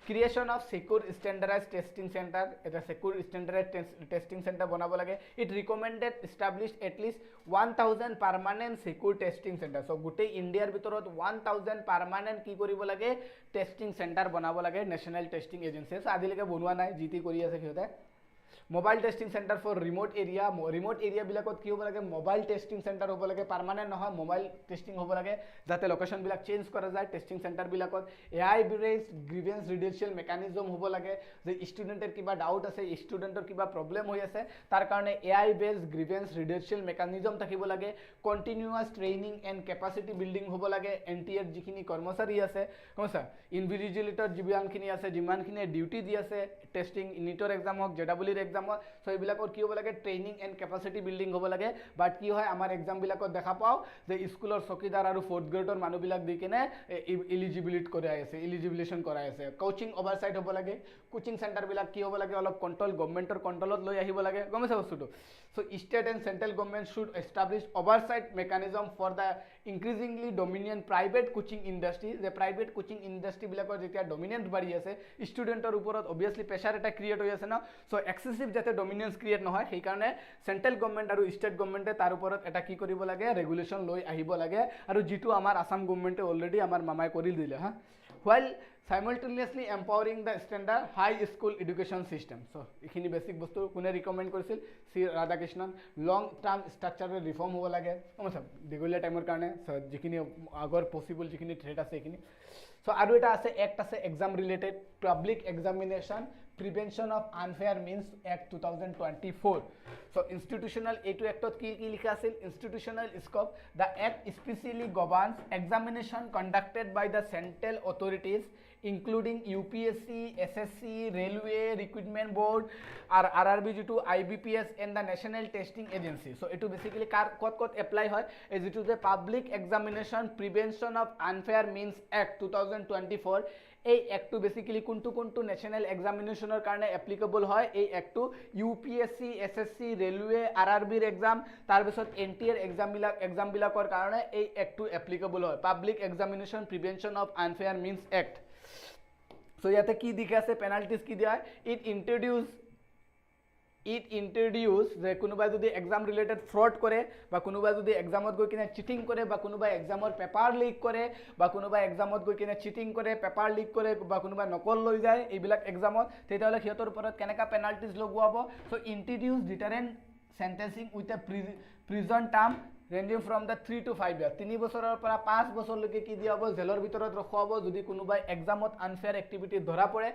Creation of secure standardized testing center, এটা secure standardized testing center বনাব লাগে। It recommended establish at least 1000 permanent secure testing center. So গোটেই ইন্ডিয়াৰ ভিতৰত 1000 permanent কি কৰিব লাগে, টেস্টিং সেন্টাৰ বনাব লাগে নেশনাল টেস্টিং এজেন্সি। আজিলৈকে বনোৱা নাই, জিটি কৰি আছে সিহঁতে। Mobile testing centre for remote area বিলাকত কি হ'ব লাগে, মোবাইল টেস্টিং সেন্টার হ'ব লাগে, পার্মানেন্ট নহয়, মোবাইল টেস্টিং হ'ব লাগে যাতে লোকেশন বিলাক চেঞ্জ কৰা যায় টেস্টিং সেন্টাৰ বিলাকত। AI বেসড গ্ৰিভেন্স ৰিডাকশন মেকানিজম হ'ব লাগে, যে স্টুডেন্টেৰ কিবা ডাউট আছে, স্টুডেন্টৰ কিবা প্রবলেম হৈ আছে, তার কারণে AI based grievance reduction mechanism থাকিব লাগে। Continuous training and capacity building হ'ব লাগে। NTA যিখিনি কর্মচারী আছে কমসা ইনভিজিলেটর যিমানখিনি আছে, যিমানখিনি ডিউটি দি আছে টেস্টিং নিটৰ এক্সাম হক, জেডাবলিৰ এক্সাম, সো এইবিলাকৰ কি হ'ব লাগে, ট্ৰেইনিং এণ্ড কেপাচিটি বিল্ডিং হ'ব লাগে। বাট কি হয় আমাৰ এক্সাম বিলাকত দেখা পাওঁ যে স্কুলৰ চকীদাৰ আৰু 4th গ্ৰেডৰ মানুহবিলাক দি কিনে ইলিজিবিলিটেশ্যন কৰাই আছে। কোচিং ওভাৰসাইট হ'ব লাগে, কোচিং সেন্টাৰ বিলাক কি হ'ব লাগে, অলপ কন্ট্ৰোল গভৰ্নমেন্টৰ কন্ট্রোলত লৈ আহিব লাগে। গমছে বস্তুটো। So state and central government should establish oversight mechanism for the increasingly dominant private coaching industry, যে প্রাইভেট কোচিং ইন্ডাস্ট্রি বিলাকৰ যেতিয়া ডমিনেন্ট বাঢ়ি আছে, স্টুডেন্টৰ ওপৰত অবভিয়াসলি প্রেসার এটা ক্রিয়েট হৈ আছে ন। সো এক্সেসিভ যাতে ডমিনেন্স ক্রিয়েট নহয় সেই কাৰণে সেন্ট্ৰাল গভৰ্নমেন্ট আৰু স্টেট গভৰ্নমেন্টে তাৰ ওপৰত এটা কি কৰিব লাগে, ৰেগুলেশন লৈ আহিব লাগে, আৰু যেটো আমাৰ আসাম গভৰ্নমেন্টে অলৰেডি আমাৰ মামাই কৰি দিলে হা। while simultaneously empowering the standard high school education system. So এখিনি বেসিক বস্তু কোনে রিকমেন্ড কৰিছিল, সি ৰাধাকৃষ্ণন। লং টাৰ্ম স্ট্ৰাকচাৰাল ৰিফৰ্ম হ'ব লাগে, দীঘলীয়া টাইমৰ কাৰণে, যিখিনি আগৰ পসিবল যিখিনি থ্ৰেট আছে এইখিনি। সো আৰু এটা আছে এক্ট আছে exam related, public examination prevention of unfair means act 2024. So institutional এইটো এক্টত কি লিখা আছিল, institutional scope, the act specially governs examination conducted by the central authorities including UPSC, SSC, Railway Recruitment Board, আর RRB যেটো IBPS and the National Testing Agency. So এটো basically কত apply হয়, এই যেটো যে public examination prevention of unfair means act 2024, এই এক্টটো basically কোনটো ন্যাশনাল এক্সামিনেশনৰ কাৰণে এপ্লিকেবল হয়। এই এক্টটো UPSC, SSC, ৰেলওয়ে, RRBৰ এক্সাম, তাৰ পিছত NTAৰ এক্সাম বিলাকৰ কাৰণে এই এক্টটো এপ্লিকেবল হয়, public examination prevention of unfair means act. So ইয়াতে কি দিখা আছে, পেনাল্টিজ কি দিয়া হয়, ইট ইন্ট্রোডিউস যে কোনোবাই যদি এক্সাম রিলেটেড ফ্রড করে, বা কোনোবাই যদি এক্সামত গৈ কিনে চিটিং করে, বা কোনোবাই এক্সামৰ পেপাৰ লিক কৰে, বা কোনোবাই এক্সামত গৈ কিনে চিটিং কৰে, পেপাৰ লিক কৰে, বা কোনোবাই নকল লৈ যায় এইবিলাক এক্সামত, তেতিয়াহ'লে সিহঁতৰ ওপৰত কেনেকা পেনাল্টিজ লগোৱাব। So introduce deterrent sentencing with a prison term ranging from the 3 to 5 year, 3 বছৰৰ পৰা 5 বছৰলৈকে কি দিয়া হ'ব, জেলৰ ভিতৰত ৰখোৱাব যদি কোনোবাই এক্সামত আনফেয়াৰ এক্টিভিটি ধৰা পৰে,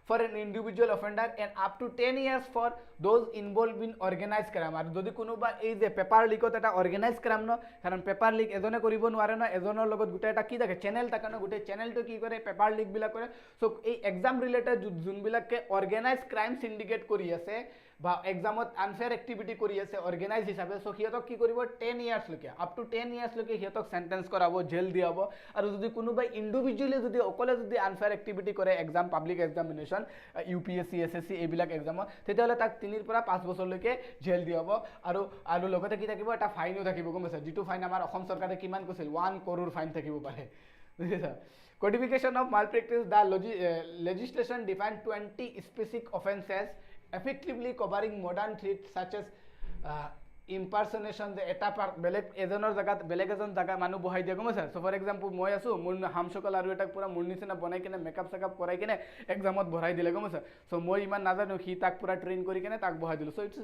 for an individual offender, and up to 10 years for those involved in organized crime. আর যদি কোনোবা এই যে পেপাৰ লিকত এটা অৰ্গানাইজ ক্ৰাইম ন, কাৰণ পেপাৰ লিক এজনে কৰিব নোৱাৰে ন, এজনৰ লগত গোটেই এটা কি থাকে চেনেল থাকে ন, গোটেই চেনেলটো কি কৰে পেপাৰ লিক বিলাক কৰে। সো এই এক্সাম ৰিলেটেড যোনবিলাকে অৰ্গানাইজ ক্ৰাইম সিন্ডিকেট কৰি আছে, বা এক্সামত আনফেয়াৰ এক্টিভিটি কৰি আছে অৰ্গেনাইজ হিচাপে সো সিহঁতক কি কৰিব 10 ইয়াৰ্ছ লৈকে আপ টু 10 ইয়াৰ্ছ লৈকে সিহঁতক সেন্টেন্স কৰাব জেল দিয়াব আৰু যদি কোনোবাই ইন্ডিভিজুৱেলি যদি অকলে যদি আনফেয়াৰ এক্টিভিটি কৰে exam public examination UPSC APSC এইবিলাক এক্সামত তেতিয়াহ'লে তাক 3 পৰা 5 বছৰলৈকে জেল দিয়াব আৰু লগতে কি থাকিব এটা ফাইনো থাকিব গম পাইছা যিটো ফাইন আমাৰ অসম চৰকাৰে কিমান কৈছিল 1 crore ফাইন থাকিব পাৰে বুজিছা Codification of malpractice, the legislation defined 20 specific offences effectively covering modern threats such as impersonation এটা বেলেগ এজনৰ জায়গাত বেলেগ এজন জায়গা মানুহ বহাই দিয়ে গম আছে সো ফৰ এক্সাম্পল মই আছো মোৰ হামসকল আৰু এটা পুৰা মোৰ নিচিনা বনাই কিনে মেকআপ চেকআপ কৰাই কিনে এক্সামত ভৰাই দিলে গম আছে সো মই ইমান নাজানো সি তাক পুৰা ট্ৰেইন কৰি কিনে তাক বহাই দিলো সো ইটস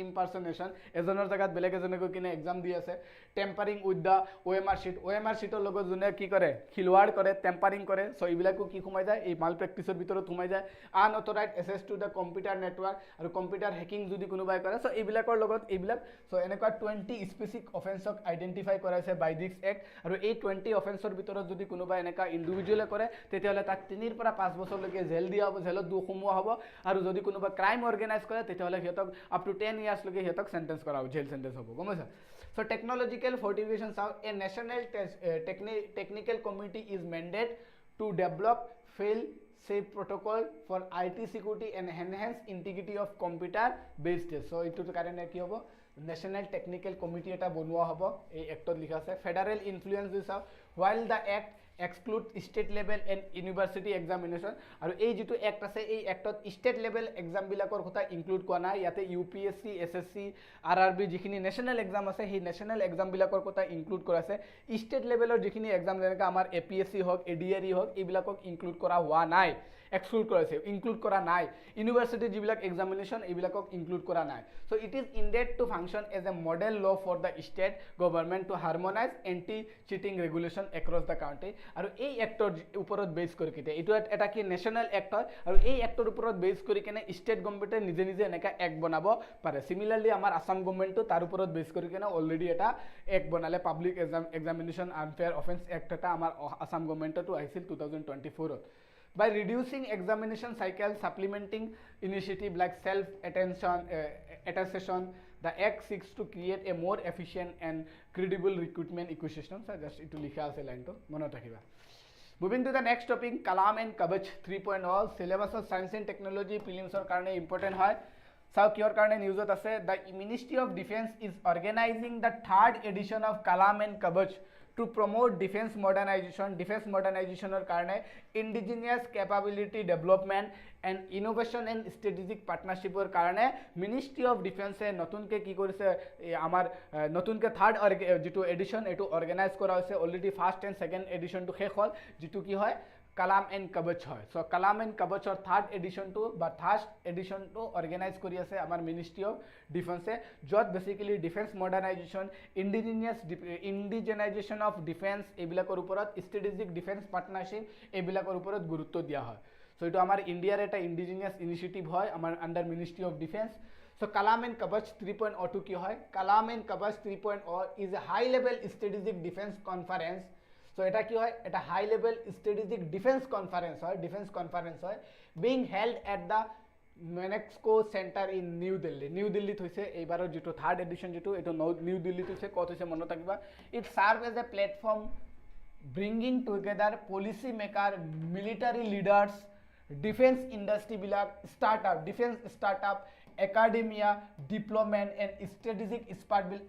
ইম্পাৰসনেশ্যন এজনৰ জায়গাত বেলেগ এজনে গৈ কিনে এক্সাম দি আছে tampering with the OMR sheet লগত যোনে কি কৰে খিলৱাড় কৰে টেম্পাৰিং কৰে সো এইবিলাকো কি সোমাই যায় এই মাল প্ৰেক্টিছৰ ভিতৰত সোমাই যায় unauthorised access to the computer network আৰু কম্পিউটাৰ হেকিং যদি কোনোবাই কৰে সো এইবিলাকৰ লগত এইবিলাক সো এনেকুৱা 20 স্পেচিফিক অফেন্সক আইডেন্টিফাই কৰাইছে বাই দিস এক্ট আৰু এই 20 অফেন্সৰ ভিতৰত যদি কোনোবা এনেকা ইন্ডিভিজুৱেলে কৰে তেতিয়াহ'লে তাক 3 পৰা 5 বছৰলৈকে জেল দিয়া হ'ব জেলত সোমোৱা হ'ব আৰু যদি কোনোবা ক্ৰাইম অৰ্গেনাইজ কৰে তেতিয়াহ'লে সিহঁতক আপ টু 10 ইয়াৰ্ছ লৈকে সিহঁতক সেন্টেন্স কৰা হ'ব জেল সেন্টেন্স হ'ব গম পাইছা so technological fortifications of a national technical committee is mandate to develop fail safe protocol for IT security and enhance integrity of computer based test so itu karone ki hobo national technical committee eta bonwa hobo ei act ot likha ase federal influence is while the act exclude state level and university examination aru ei jitu act ase ei act ot state level exam bilakor kotha include koa nai yate UPSC SSC RRB jikhini national exam ase hi national exam bilakor kotha include kora ase state level or jikhini exam jenaka amar APSC hok ADRE hok ei bilakok include kora hua nai exclude kora ase include kora nai university jibilak examination ei bilakok include kora nai so it is intended to function as a model law for the state government to harmonize anti cheating regulation across the country আৰু এই actor ওপৰত base কৰি কিতে এটো এটা কি national act হয় আৰু এই এক্টৰ ওপৰত বেস কৰি কিনে ষ্টেট গভৰ্নমেন্টে নিজে নিজে এনেকা এক্ট বনাব পাৰে সিমিলাৰলি আমাৰ আসাম গভৰ্নমেন্টটো তাৰ ওপৰত বেস কৰি কিনে অলৰেডি এটা এক্ট বনালে public examination unfair offence act এটা আমাৰ আসাম গভৰ্নমেন্টটো আহিছিল 2024 ত by reducing examination cycle supplementing initiative like self attestation the act seeks to create a more efficient and credible recruitment ecosystem so just itu likha ase line to monot rakhiba moving to the next topic kalam and kabach 3.0 syllabus of science and technology prelims or karone important hoy sao kior karone news ot ase the ministry of defense is organizing the third edition of kalam and kabach to promote defense modernization or karone indigenous capability development and innovation and strategic partnership or karone ministry of defense e notun ke ki korise amar notun ke third jitu edition etu organize kora hoise already first and second edition to শেষ হল jitu ki hoy Kalam and Kavach হয় so Kalam and কাবচৰ third এডিশ্যনটো বা third এডিশ্যনটো organise কৰি আছে আমাৰ ministry of ডিফেন্সে য'ত বেচিকেলি ডিফেন্স মডাৰ্ণাইজেশ্যন ইণ্ডিজেনাইজেশ্যন অফ ডিফেন্স এইবিলাকৰ ওপৰত ষ্ট্ৰেটেজিক ডিফেন্স পাৰ্টনাৰশ্বিপ এইবিলাকৰ ওপৰত গুৰুত্ব দিয়া হয় সো এইটো আমাৰ ইণ্ডিয়াৰ এটা ইণ্ডিজিনিয়াছ ইনিচিয়েটিভ হয় আমাৰ under ministry of defence so Kalam and Kavach 3.0 কি হয় Kalam and Kavach 3.0 is a high level strategic defence conference so eta ki hoy eta high level strategic defense conference hoy being held at the UNESCO center in New Delhi hoise eibaror jitu third edition jitu eto New Delhi hoise kot hoise monot rakiba it serves as a platform bringing together policy maker military leaders defense industry bilak defense startup academia deployment and strategic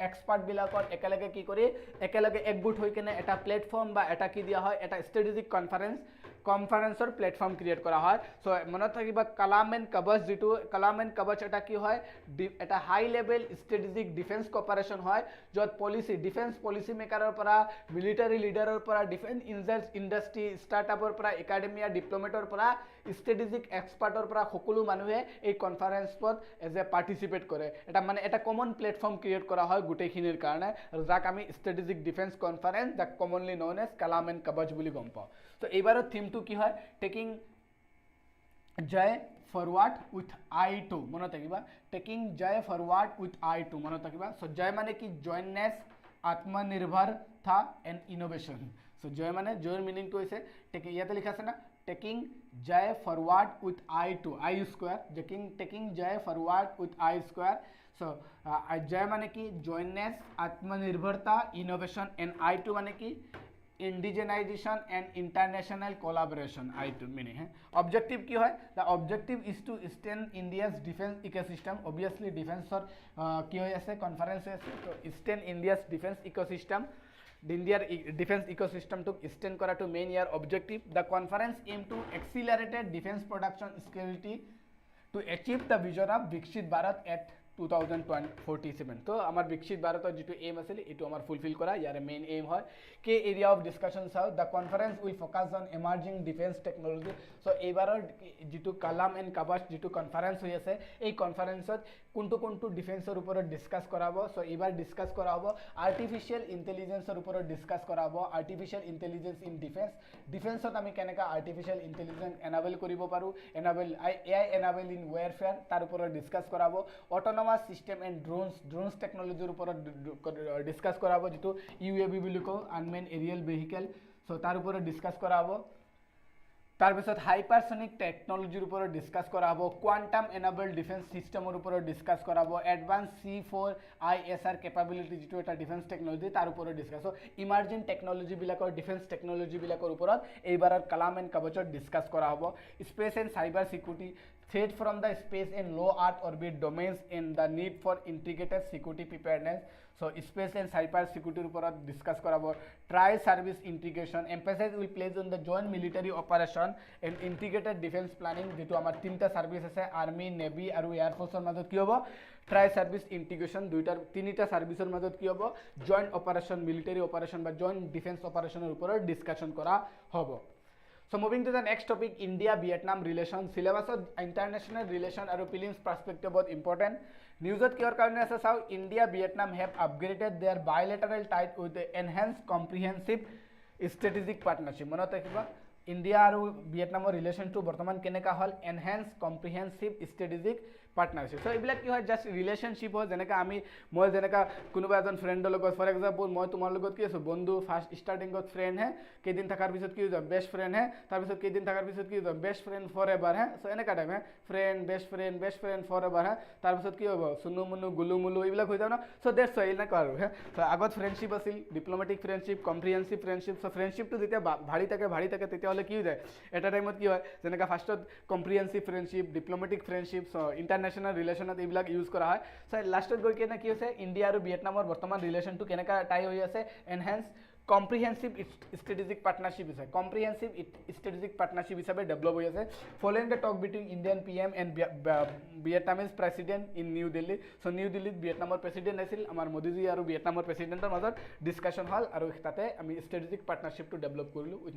expert bilakor ekalage ki kore ekalage ekgut hoy kene eta platform ba eta ki dia hoy eta strategic conferenceor platform create kora hoy so monot thakiba kalam and kabach jitu kalam and kabach eta ki hoy eta high level strategic defense cooperation hoy jot defense policy maker or para military leader or para defense industry startup or para academia diplomat or para strategic expert or para সকলো মানুহে এই conference পত as a participate করে এটা মানে এটা common platform create করা হয় গোটেইখিনিৰ কাৰণে আৰু যাক আমি strategic defence conference the commonly known as Kalam and Kavach বুলি গম পাওঁ তো এইবাৰৰ থিমটো কি হয় taking Jay forward with I2 মনত ৰাখিবা taking Jay forward with I2 মনত ৰাখিবা সো জয় মানে কি জয়েনেস আত্মনিৰ্ভৰতা এণ্ড ইনোভেশন সো জয় মানে জয়ৰ মিনিংটো হৈছে ইয়াতে লিখা আছে না taking J forward with I square, taking J forward with I square. So J माने की jointness, आत्मनिर्भरता, innovation, and I2 माने की indigenization and international collaboration. I2 meaning है. Objective क्यों है? The objective is to strengthen India's defense ecosystem. Obviously defense और क्यों ऐसे conference है तो strengthen India's defense ecosystem. The India defense ecosystem to extend kora to main year objective. The conference aim to accelerate defense production scalability to achieve the vision of Vikshit Bharat at 2047. तो आमार विकसित भारत जो M आছিলে एटू आमार fulfil करा यार main aim है के area of discussion चाও the conference will focus on emerging defence technology so एबार जो कालाम एंड काबास जो कॉन्फ्रेंस हो আছে এই কনফারেন্সত কোনটো ডিফেন্সৰ ওপৰত ডিসকাস কৰাব সো এবাৰ ডিসকাস কৰাব আৰ্টিফিশিয়াল ইন্টেলিজেন্সৰ ওপৰত ডিসকাস কৰাব আৰ্টিফিশিয়াল ইন্টেলিজেন্স ইন ডিফেন্সত আমি কেনেকা আৰ্টিফিশিয়াল ইন্টেলিজেন্স এনাবল কৰিব পাৰো এনাবল এআই এনাবল ইন ওয়্যাৰফেয়াৰ তাৰ ওপৰত ডিসকাস কৰাব অটোনমাস সিস্টেম এন্ড ড্ৰোনস টেকনলজিৰ ওপৰত ডিসকাস কৰাব যেটো ইউএভি বুলি কও আনমেন এৰিয়েল ভেহিকল সো তাৰ ওপৰত ডিসকাস কৰাব तार पिছত हाइपारसोनिक टेक्नोलॉजीर ऊपर डिस्कस करा हबो क्वांटम एनेबल्ड डिफेंस सिस्टमर ऊपर डिस्कस करा हबो एडवांस C4ISR कैपेबिलिटी जेटो एटा डिफेंस टेक्नोलॉजी तार ऊपर डिस्कस हो इमार्जिंग टेक्नोलॉजी बिलाकर डिफेंस टेक्नोलॉजी बिलाकर ऊपर एबार कलाम एंड कवचर डिस्कस करा हबो space and cyber security threat from the space and low earth orbit domains and the need for integrated security preparedness so space and cyber security upor discuss korabo trial service integration emphasis will place on the joint military operation and integrated defense planning jeto amar tinta service ase army navy aru air force or majot ki hobo trial service integration duitar tinita service or majot ki hobo joint operation military operation ba joint defense operation er upor discussion kora hobo. So moving to the next topic, India-Vietnam relation. Syllabus of international relation and prelims perspective बहुत important. News of क्यों करने ऐसा साउ India-Vietnam have upgraded their bilateral ties with the enhanced comprehensive strategic partnership. मनो तक क्या India और Vietnam और relation to बर्तमान केने का हल enhanced comprehensive strategic partnership. So এইবিলাক কি হয় জাস্ট রিলেশনশিপ হয় যেনেকা আমি মই যেনেকা কোনোবা এজন ফ্ৰেন্ডৰ লগত ফৰ এক্সাম্পল মই তোমাৰ লগত কি আছো বন্ধু ফাৰ্স্ট স্টাৰ্টিংত ফ্ৰেন্ড হে কেইদিন থাকাৰ পিছত কি হৈ যাব বেস্ট ফ্ৰেন্ড হে তাৰ পিছত কেইদিন থাকাৰ পিছত কি হৈ যাব বেস্ট ফ্ৰেন্ড ফৰ এভাৰ হে সো এনেকা টাইপ হে friend best friend forever হে তাৰ পিছত কি হ'ব সুনু মুনু গুলু মুলু এইবিলাক হৈ যাব না সো দ্যাটস ওয়াই এনেকা আৰু হে সো আগত ফ্ৰেন্ডশিপ আছিল ডিপ্লোমেটিক ফ্ৰেন্ডশিপ কম্প্ৰিহেনসিভ ফ্ৰেন্ডশিপ সো ফ্ৰেন্ডশিপটো যেতিয়া ভাৰি থাকে তেতিয়া হলে কি হৈ যায় এটা টাইমত কি হয় যেনেকা ফার্স্টত comprehensive friendship diplomatic friendship so international রিলেশনত এইবিলাক ইউজ কৰা হয় সো লাষ্টত গৈ কেনে কি হৈছে ইন্ডিয়া আৰু ভিয়েটনামৰ বৰ্তমান ৰিলেশনটো কেনেকা টাই হৈ আছে enhance comprehensive strategic partnership is a comprehensive strategic partnership হিসাবে ডেভেলপ হৈ আছে following the talk between Indian PM and Vietnamese president in New Delhi so New Delhi Vietnamৰ president আছিল আমাৰ মোদীজি আৰু ভিয়েটনামৰ প্ৰেসিডেন্টৰ মাজত ডিসকাশন হল আৰু তাতে আমি strategic partnership to develop কৰিলো with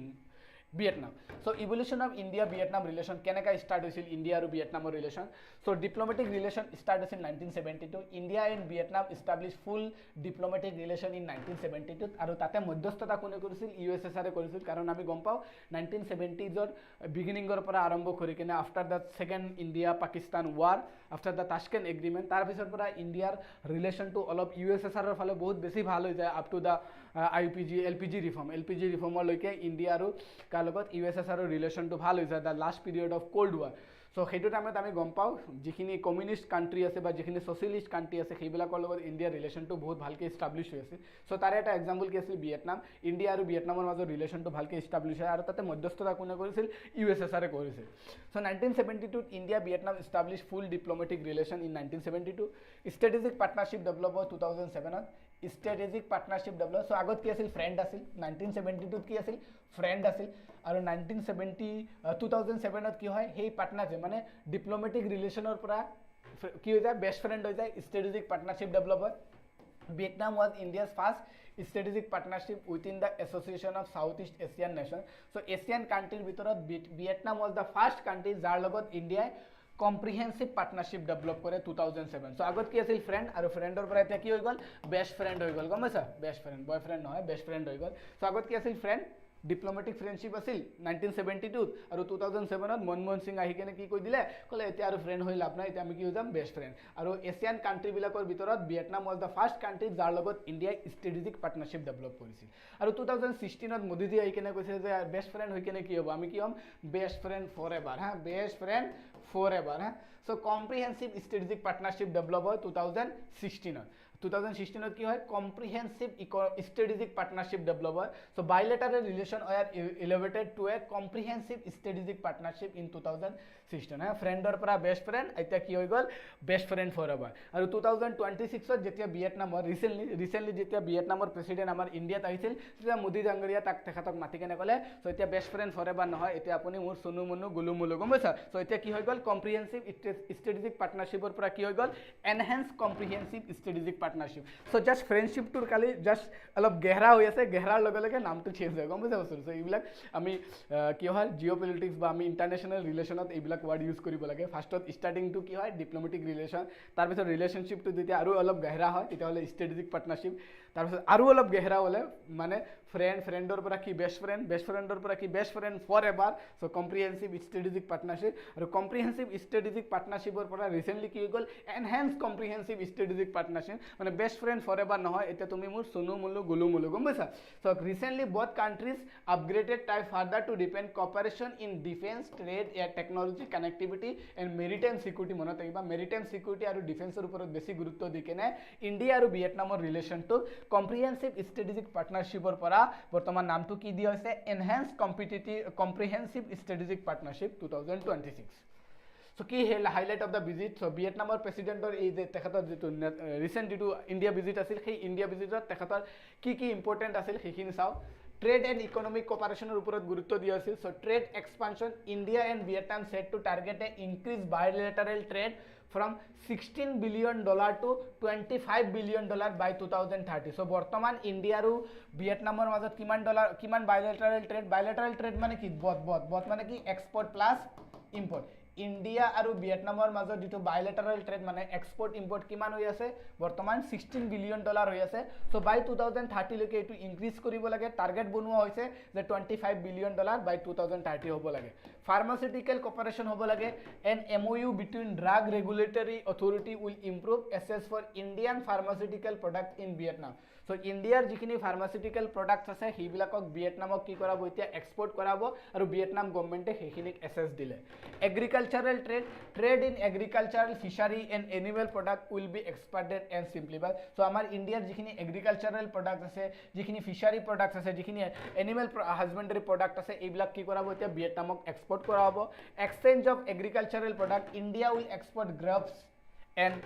Vietnam. So evolution of India-Vietnam relation কেনেকা start হৈছিল India আৰু Vietnamৰ relation. So diplomatic relation start হৈছিল 1972. India and Vietnam established full diplomatic relation in 1972 আৰু তাতে মধ্যস্থতা কোনে কৰিছিল USSR এ কৰিছিল কাৰণ আমি গম পাও 1970s ৰ বিগিনিংৰ পৰা আৰম্ভ কৰি কিনে after the second India Pakistan war after the Tashkent agreement তাৰ পিছৰ পৰা ইণ্ডিয়াৰ ৰিলেশন টু অলপ USSR ৰ ফালে বহুত বেছি ভাল হৈ যায় up to the IPG LPG reformer লৈকে ইণ্ডিয়া আৰু কাৰ লগত USSR ৰ ৰিলেশনটো ভাল হৈ যায় the last period of cold war so সেইটো টাইমত আমি গম পাও যিখিনি কমিউনিষ্ট কান্ট্ৰি আছে বা যিখিনি সোশ্যালিস্ট কান্ট্ৰি আছে সেইবিলাকৰ লগত ইণ্ডিয়াৰ ৰিলেশনটো বহুত ভালকে এস্টাব্লিশ হৈ আছে সো তাৰে এটা এক্সাম্পল কি আছিল ভিয়েটনাম ইণ্ডিয়া আৰু ভিয়েটনামৰ মাজৰ ৰিলেশনটো ভালকে এস্টাব্লিশ হয় আৰু তাতে মধ্যস্থতা কোনে কৰিছিল USSR এ কৰিছিল so 1972 India Vietnam establish full diplomatic relation in 1972 strategic partnership develop হয় 2007 ত strategic partnership develop so আগত কি আছিল ফ্ৰেন্ড আছিল 1972 কি আছিল ফ্ৰেন্ড আছিল আৰু 2007 ত কি হয় হেই পাৰ্টনাৰশ্বিপ মানে ডিপ্লোমেটিক ৰিলেশনৰ পৰা কি হৈ যায় বেস্ট ফ্ৰেন্ড হৈ যায় strategic partnership develop হয় Vietnam was India's first strategic partnership within the Association of Southeast Asian Nations so Asian countryৰ ভিতৰত Vietnam was the first country যাৰ লগত ইণ্ডিয়াই comprehensive partnership develop কৰে 2007 so আগত কি আছিল ফ্ৰেন্ড আৰু ফ্ৰেন্ডৰ পৰা এতিয়া কি হৈ গল বেস্ট ফ্ৰেন্ড হৈ গল গম পাইছা বেস্ট ফ্ৰেন্ড বয়ফ্ৰেন্ড নহয় বেস্ট ফ্ৰেন্ড হৈ গল so আগত কি আছিল ফ্ৰেন্ড ডিপ্ল'মেটিক ফ্ৰেণ্ডশ্বিপ আছিল 1972 আৰু 2007 মনমোহন সিং আহি কেনে কি কৈ দিলে ক'লে এতিয়া আৰু ফ্ৰেণ্ড হৈ লাভ নাই এতিয়া আমি কি হৈ যাম বেষ্ট ফ্ৰেণ্ড আৰু এছিয়ান কাণ্ট্ৰিবিলাকৰ ভিতৰত Vietnam was the first country যাৰ লগত ইণ্ডিয়াই ষ্ট্ৰেটেজিক পাৰ্টনাৰশ্বিপ ডেভেলপ কৰিছিল আৰু 2016 মোদীজী আহি কেনে কৈছে যে বেষ্ট ফ্ৰেণ্ড হৈ কেনে কি হ'ব আমি কি হ'ম বেষ্ট ফ্ৰেণ্ড ফৰ এভাৰ হা বেষ্ট ফ্ৰেণ্ড ফৰ এভাৰ হা চ' কম্প্ৰিহেনচিভ ষ্ট্ৰেটেজিক পাৰ্টনাৰশ্বিপ ডেভেলপ হয় 2016 কি হয় কম্প্ৰিহেনচিভ strategic partnership develop হয় so bilateral relation were elevated to a comprehensive strategic partnership in 2016 হ্যাঁ ফ্ৰেণ্ডৰ পৰা বেষ্ট ফ্ৰেণ্ড এতিয়া কি হৈ গ'ল বেষ্ট ফ্ৰেণ্ড ফৰএভাৰ আৰু 2026 যেতিয়া ভিয়েটনামৰ ৰিসেন্টলি যেতিয়া ভিয়েটনামৰ প্ৰেসিডেন্ট আমাৰ ইণ্ডিয়াত আহিছিল তেতিয়া মোদী ডাঙৰীয়া তেখেতক মাতি কেনে ক'লে সো এতিয়া বেষ্ট ফ্ৰেণ্ড ফৰএভাৰ নহয় এতিয়া আপুনি মোৰ চনু মনু গুলু মুলু গম পাইছা সো এতিয়া কি হৈ গ'ল কম্প্ৰিহেনচিভ strategic partnershipৰ পৰা কি হৈ গ'ল enhance comprehensive strategic partnership so just friendship tour kali just অলপ গহৰা হৈ আছে গহৰাৰ লগে লগে নামটো চেঞ্জ হয় গম পাইছা বস্তু সো এইবিলাক আমি কি হয় জিঅ'পলিটিক্স বা আমি ইণ্টাৰনেশ্যনেল ৰিলেশ্যনত এইবিলাক ৱাৰ্ড ইউজ কৰিব লাগে ফাৰ্ষ্টত ষ্টাৰ্টিংটো কি হয় ডিপ্ল'মেটিক ৰিলেশ্যন তাৰপিছত ৰিলেশ্যনশ্বিপটো যেতিয়া আৰু অলপ গহৰা হয় তেতিয়াহ'লে ষ্ট্ৰেটেজিক পাৰ্টনাৰশ্বিপ তাৰপিছত আৰু অলপ গহৰা হ'লে মানে ফ্ৰেণ্ডৰ পৰা কি বেষ্ট ফ্ৰেণ্ডৰ পৰা কি best friend forever so' comprehensive strategic partnership আৰু কম্প্ৰিহেনচিভ ষ্ট্ৰেটেজিক পাৰ্টনাৰশ্বিপৰ পৰা ৰিচেণ্টলি কি হৈ গ'ল এনহেন্স কম্প্ৰিহেনচিভ ষ্ট্ৰেটেজিক পাৰ্টনাৰশ্বিপ মানে বেষ্ট ফ্ৰেণ্ড ফৰ এভাৰ নহয় এতিয়া তুমি মোৰ চনু মুলু গুলু মুলু গম পাইছা চ' recently both countries upgraded tie further to deepen cooperation in defense trade air technology connectivity and maritime security মনত ৰাখিবা maritime security আৰু ডিফেন্সৰ ওপৰত বেছি গুৰুত্ব দি কেনে ইণ্ডিয়া আৰু ভিয়েটনামৰ ৰিলেশ্যনটো কম্প্ৰিহেনচিভ ষ্ট্ৰেটেজিক পাৰ্টনাৰশ্বিপৰ পৰা বৰ্তমান নামটো কি দিয়া হৈছে enhance comprehensive strategic partnership 2026 So কি হাইলাইট অফ দ্য ভিজিট চ' ভিয়েটনামৰ প্ৰেচিডেণ্টৰ এই যে তেখেতৰ যিটো ৰিচেণ্ট যিটো ইণ্ডিয়া ভিজিট আছিল সেই ইণ্ডিয়া ভিজিটত তেখেতৰ কি ইম্পৰ্টেণ্ট আছিল সেইখিনি চাওঁ ট্ৰেড এণ্ড ইকনমিক কোঅপাৰেশ্যনৰ ওপৰত গুৰুত্ব দিয়া হৈছিল so' trade expansion India and Vietnam set to target a increase bilateral trade from $16 billion to $25 billion by 2030 so বৰ্তমান ইণ্ডিয়া আৰু ভিয়েটনামৰ মাজত কিমান বায়লেটাৰেল ট্ৰেড মানে কি বট মানে কি এক্সপৰ্ট প্লাছ ইম্পৰ্ট ইণ্ডিয়া আৰু ভিয়েটনামৰ মাজত যিটো বায়লেটাৰেল ট্ৰেড মানে এক্সপৰ্ট ইম্পৰ্ট কিমান হৈ আছে বৰ্তমান $16 billion হৈ আছে চ' বাই 2030 লৈকে এইটো ইনক্ৰিজ কৰিব লাগে টাৰ্গেট বনোৱা হৈছে যে $25 billion বাই 2030 হ'ব লাগে ফাৰ্মাচিউটিকেল কোঅপাৰেশ্যন হ'ব লাগে N MOU between drug regulatory authority will improve access for Indian pharmaceutical product in Vietnam so ইণ্ডিয়াৰ যিখিনি ফাৰ্মাচিউটিকেল প্ৰডাক্টছ আছে সেইবিলাকক ভিয়েটনামক কি কৰাব এতিয়া এক্সপৰ্ট কৰাব আৰু ভিয়েটনাম গভৰ্ণমেণ্টে সেইখিনিক এছেছ দিলে agricultural trade in agricultural fishery and animal product will be exported and simplified so' আমাৰ ইণ্ডিয়াৰ যিখিনি এগ্ৰিকালচাৰেল প্ৰডাক্ট আছে যিখিনি ফিচাৰী প্ৰডাক্টছ আছে যিখিনি এনিমেল হাজবেণ্ডাৰী প্ৰডাক্ট আছে এইবিলাক কি কৰাব এতিয়া ভিয়েটনামক এক্সপৰ্ট কৰা হ'ব exchange of agricultural product India will export grapes and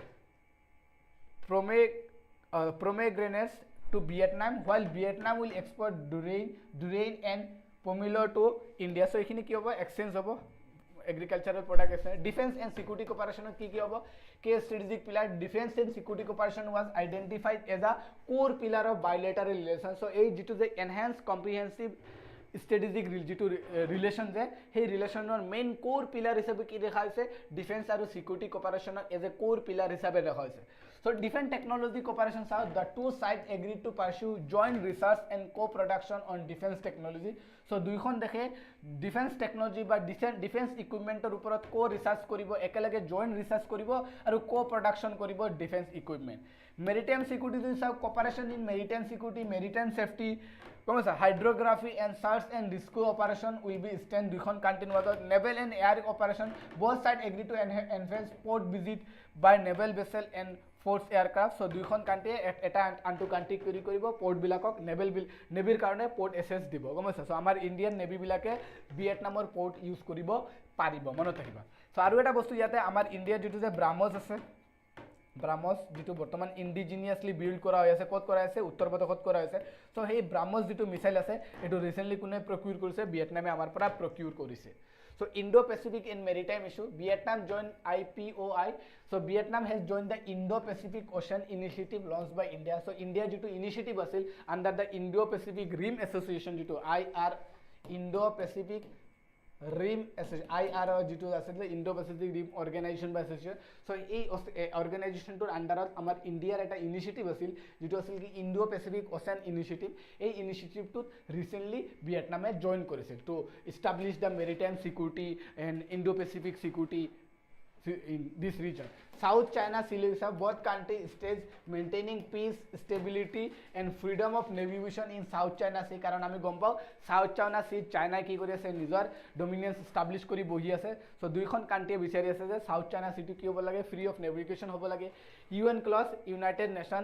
pomegranates to Vietnam while Vietnam will export durian and pomelo to India so এখিনি কি হ'ব এক্সচেঞ্জ হ'ব এগ্ৰিকালচাৰেল প্ৰডাক্ট আছে ডিফেন্স এণ্ড সিকিউৰিটি কোঅপাৰেশ্যনত কি হ'ব key strategic pillar defence and security cooperation was identified as a core pillar of bilateral relation so' এই যিটো যে এনহেন্স কম্প্ৰিহেনচিভ ষ্ট্ৰেটেজিক যিটো ৰিলেশ্যন যে সেই ৰিলেশ্যনৰ মেইন কোৰ পিলাৰ হিচাপে কি দেখা হৈছে ডিফেন্স আৰু সিকিউৰিটি কোঅপাৰেশ্যনক এজ এ কোৰ পিলাৰ হিচাপে দেখা হৈছে So different technology cooperation are the two sides agreed to pursue joint research and co-production on defense technology. So দুইখন দেখে ডিফেন্স টেকনলজি বা ডিফেন্স ইকুইপমেণ্টৰ ওপৰত co-research কৰিব একেলগে জইণ্ট ৰিচাৰ্চ কৰিব আৰু co-production কৰিব ডিফেন্স ইকুইপমেণ্ট মেৰিটাইম সিকিউৰিটি চাওক cooperation in maritime security maritime safety কম আছে hydrography and search and rescue operation will be stand দুইখন কাণ্ট্ৰিৰ মাজত naval and air operation both side agree to enhance port visit by naval vessel and force aircraft so দুইখন কাণ্ট্ৰিয়ে এটা আনটো কাণ্ট্ৰিক কৰিব পোৰ্টবিলাকক নেভিৰ কাৰণে পোৰ্ট এছেছ দিব গম পাইছা চ' আমাৰ ইণ্ডিয়ান নেভিবিলাকে ভিয়েটনামৰ পোৰ্ট ইউজ কৰিব পাৰিব মনত ৰাখিবা চ' আৰু এটা বস্তু ইয়াতে আমাৰ ইণ্ডিয়াৰ যিটো যে ব্ৰাহ্মছ আছে ব্ৰাহ্মছ যিটো বৰ্তমান ইণ্ডিজিনিয়াছলি বিল্ড কৰা হৈ আছে ক'ত কৰা হৈছে উত্তৰ প্ৰদেশত কৰা হৈছে চ' সেই ব্ৰাহ্মছ যিটো মিছাইল আছে এইটো ৰিচেণ্টলি কোনে প্ৰকিউৰ কৰিছে ভিয়েটনামে আমাৰ পৰা প্ৰকিউৰ কৰিছে So Indo-Pacific in maritime issue, Vietnam joined IPOI. So Vietnam has joined the Indo-Pacific Ocean Initiative launched by India. So India due to initiative asil under the Indo-Pacific Rim Association due to IR Indo-Pacific Rim IR যিটো আছিলে Indo Pacific Rim organisation বা association চ' এই অৰ্গেনাইজেশ্যনটোৰ আণ্ডাৰত আমাৰ ইণ্ডিয়াৰ এটা initiative আছিল যিটো আছিল কি ইণ্ডো পেচিফিক অ'চেন ইনিচিয়েটিভ এই ইনিচিয়েটিভটোত ৰিচেণ্টলি ভিয়েটনামে জইন কৰিছিল to establish the maritime security and Indo Pacific security in this region. South China Sea both countries states maintaining peace, stability and freedom of navigation in South China Sea কারণ আমি গম পাওঁ South China Sea China কি কৰি আছে নিজৰ dominance establish কৰি বহি আছে সো দুইখন কাণ্ট্ৰিয়ে বিচাৰি আছে যে South China Sea কি হ'ব লাগে ফ্ৰী অফ নেভিগেশ্যন হ'ব লাগে UN clause United Nation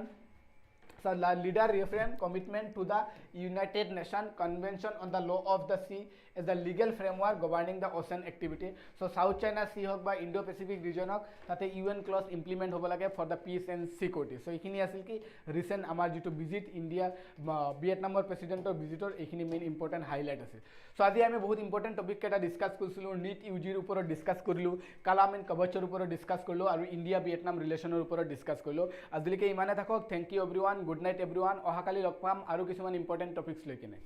So the leader reference commitment to the United Nations Convention on the Law of the Sea as the legal framework governing the ocean activity. So South China Sea hok ba Indo-Pacific region hok tate UN clause implement hobo lage for the peace and security. So ekhini asil ki recent amar jitu visit India Vietnam or president or visitor ekhini main important highlight ase. So আজি আমি বহুত important topic কেইটা discuss কৰিছিলোঁ NEET ইউজিৰ ওপৰত discuss কৰিলোঁ Kalam and কভাৰ্চৰ ওপৰত discuss কৰিলোঁ আৰু ইণ্ডিয়া ভিয়েটনাম ৰিলেশ্যনৰ ওপৰত ডিছকাছ কৰিলোঁ আজিলৈকে ইমানে থাকক thank you everyone good night everyone অহাকালি লগ পাম আৰু কিছুমান ইম্পৰ্টেণ্ট টপিকছ লৈ কিনে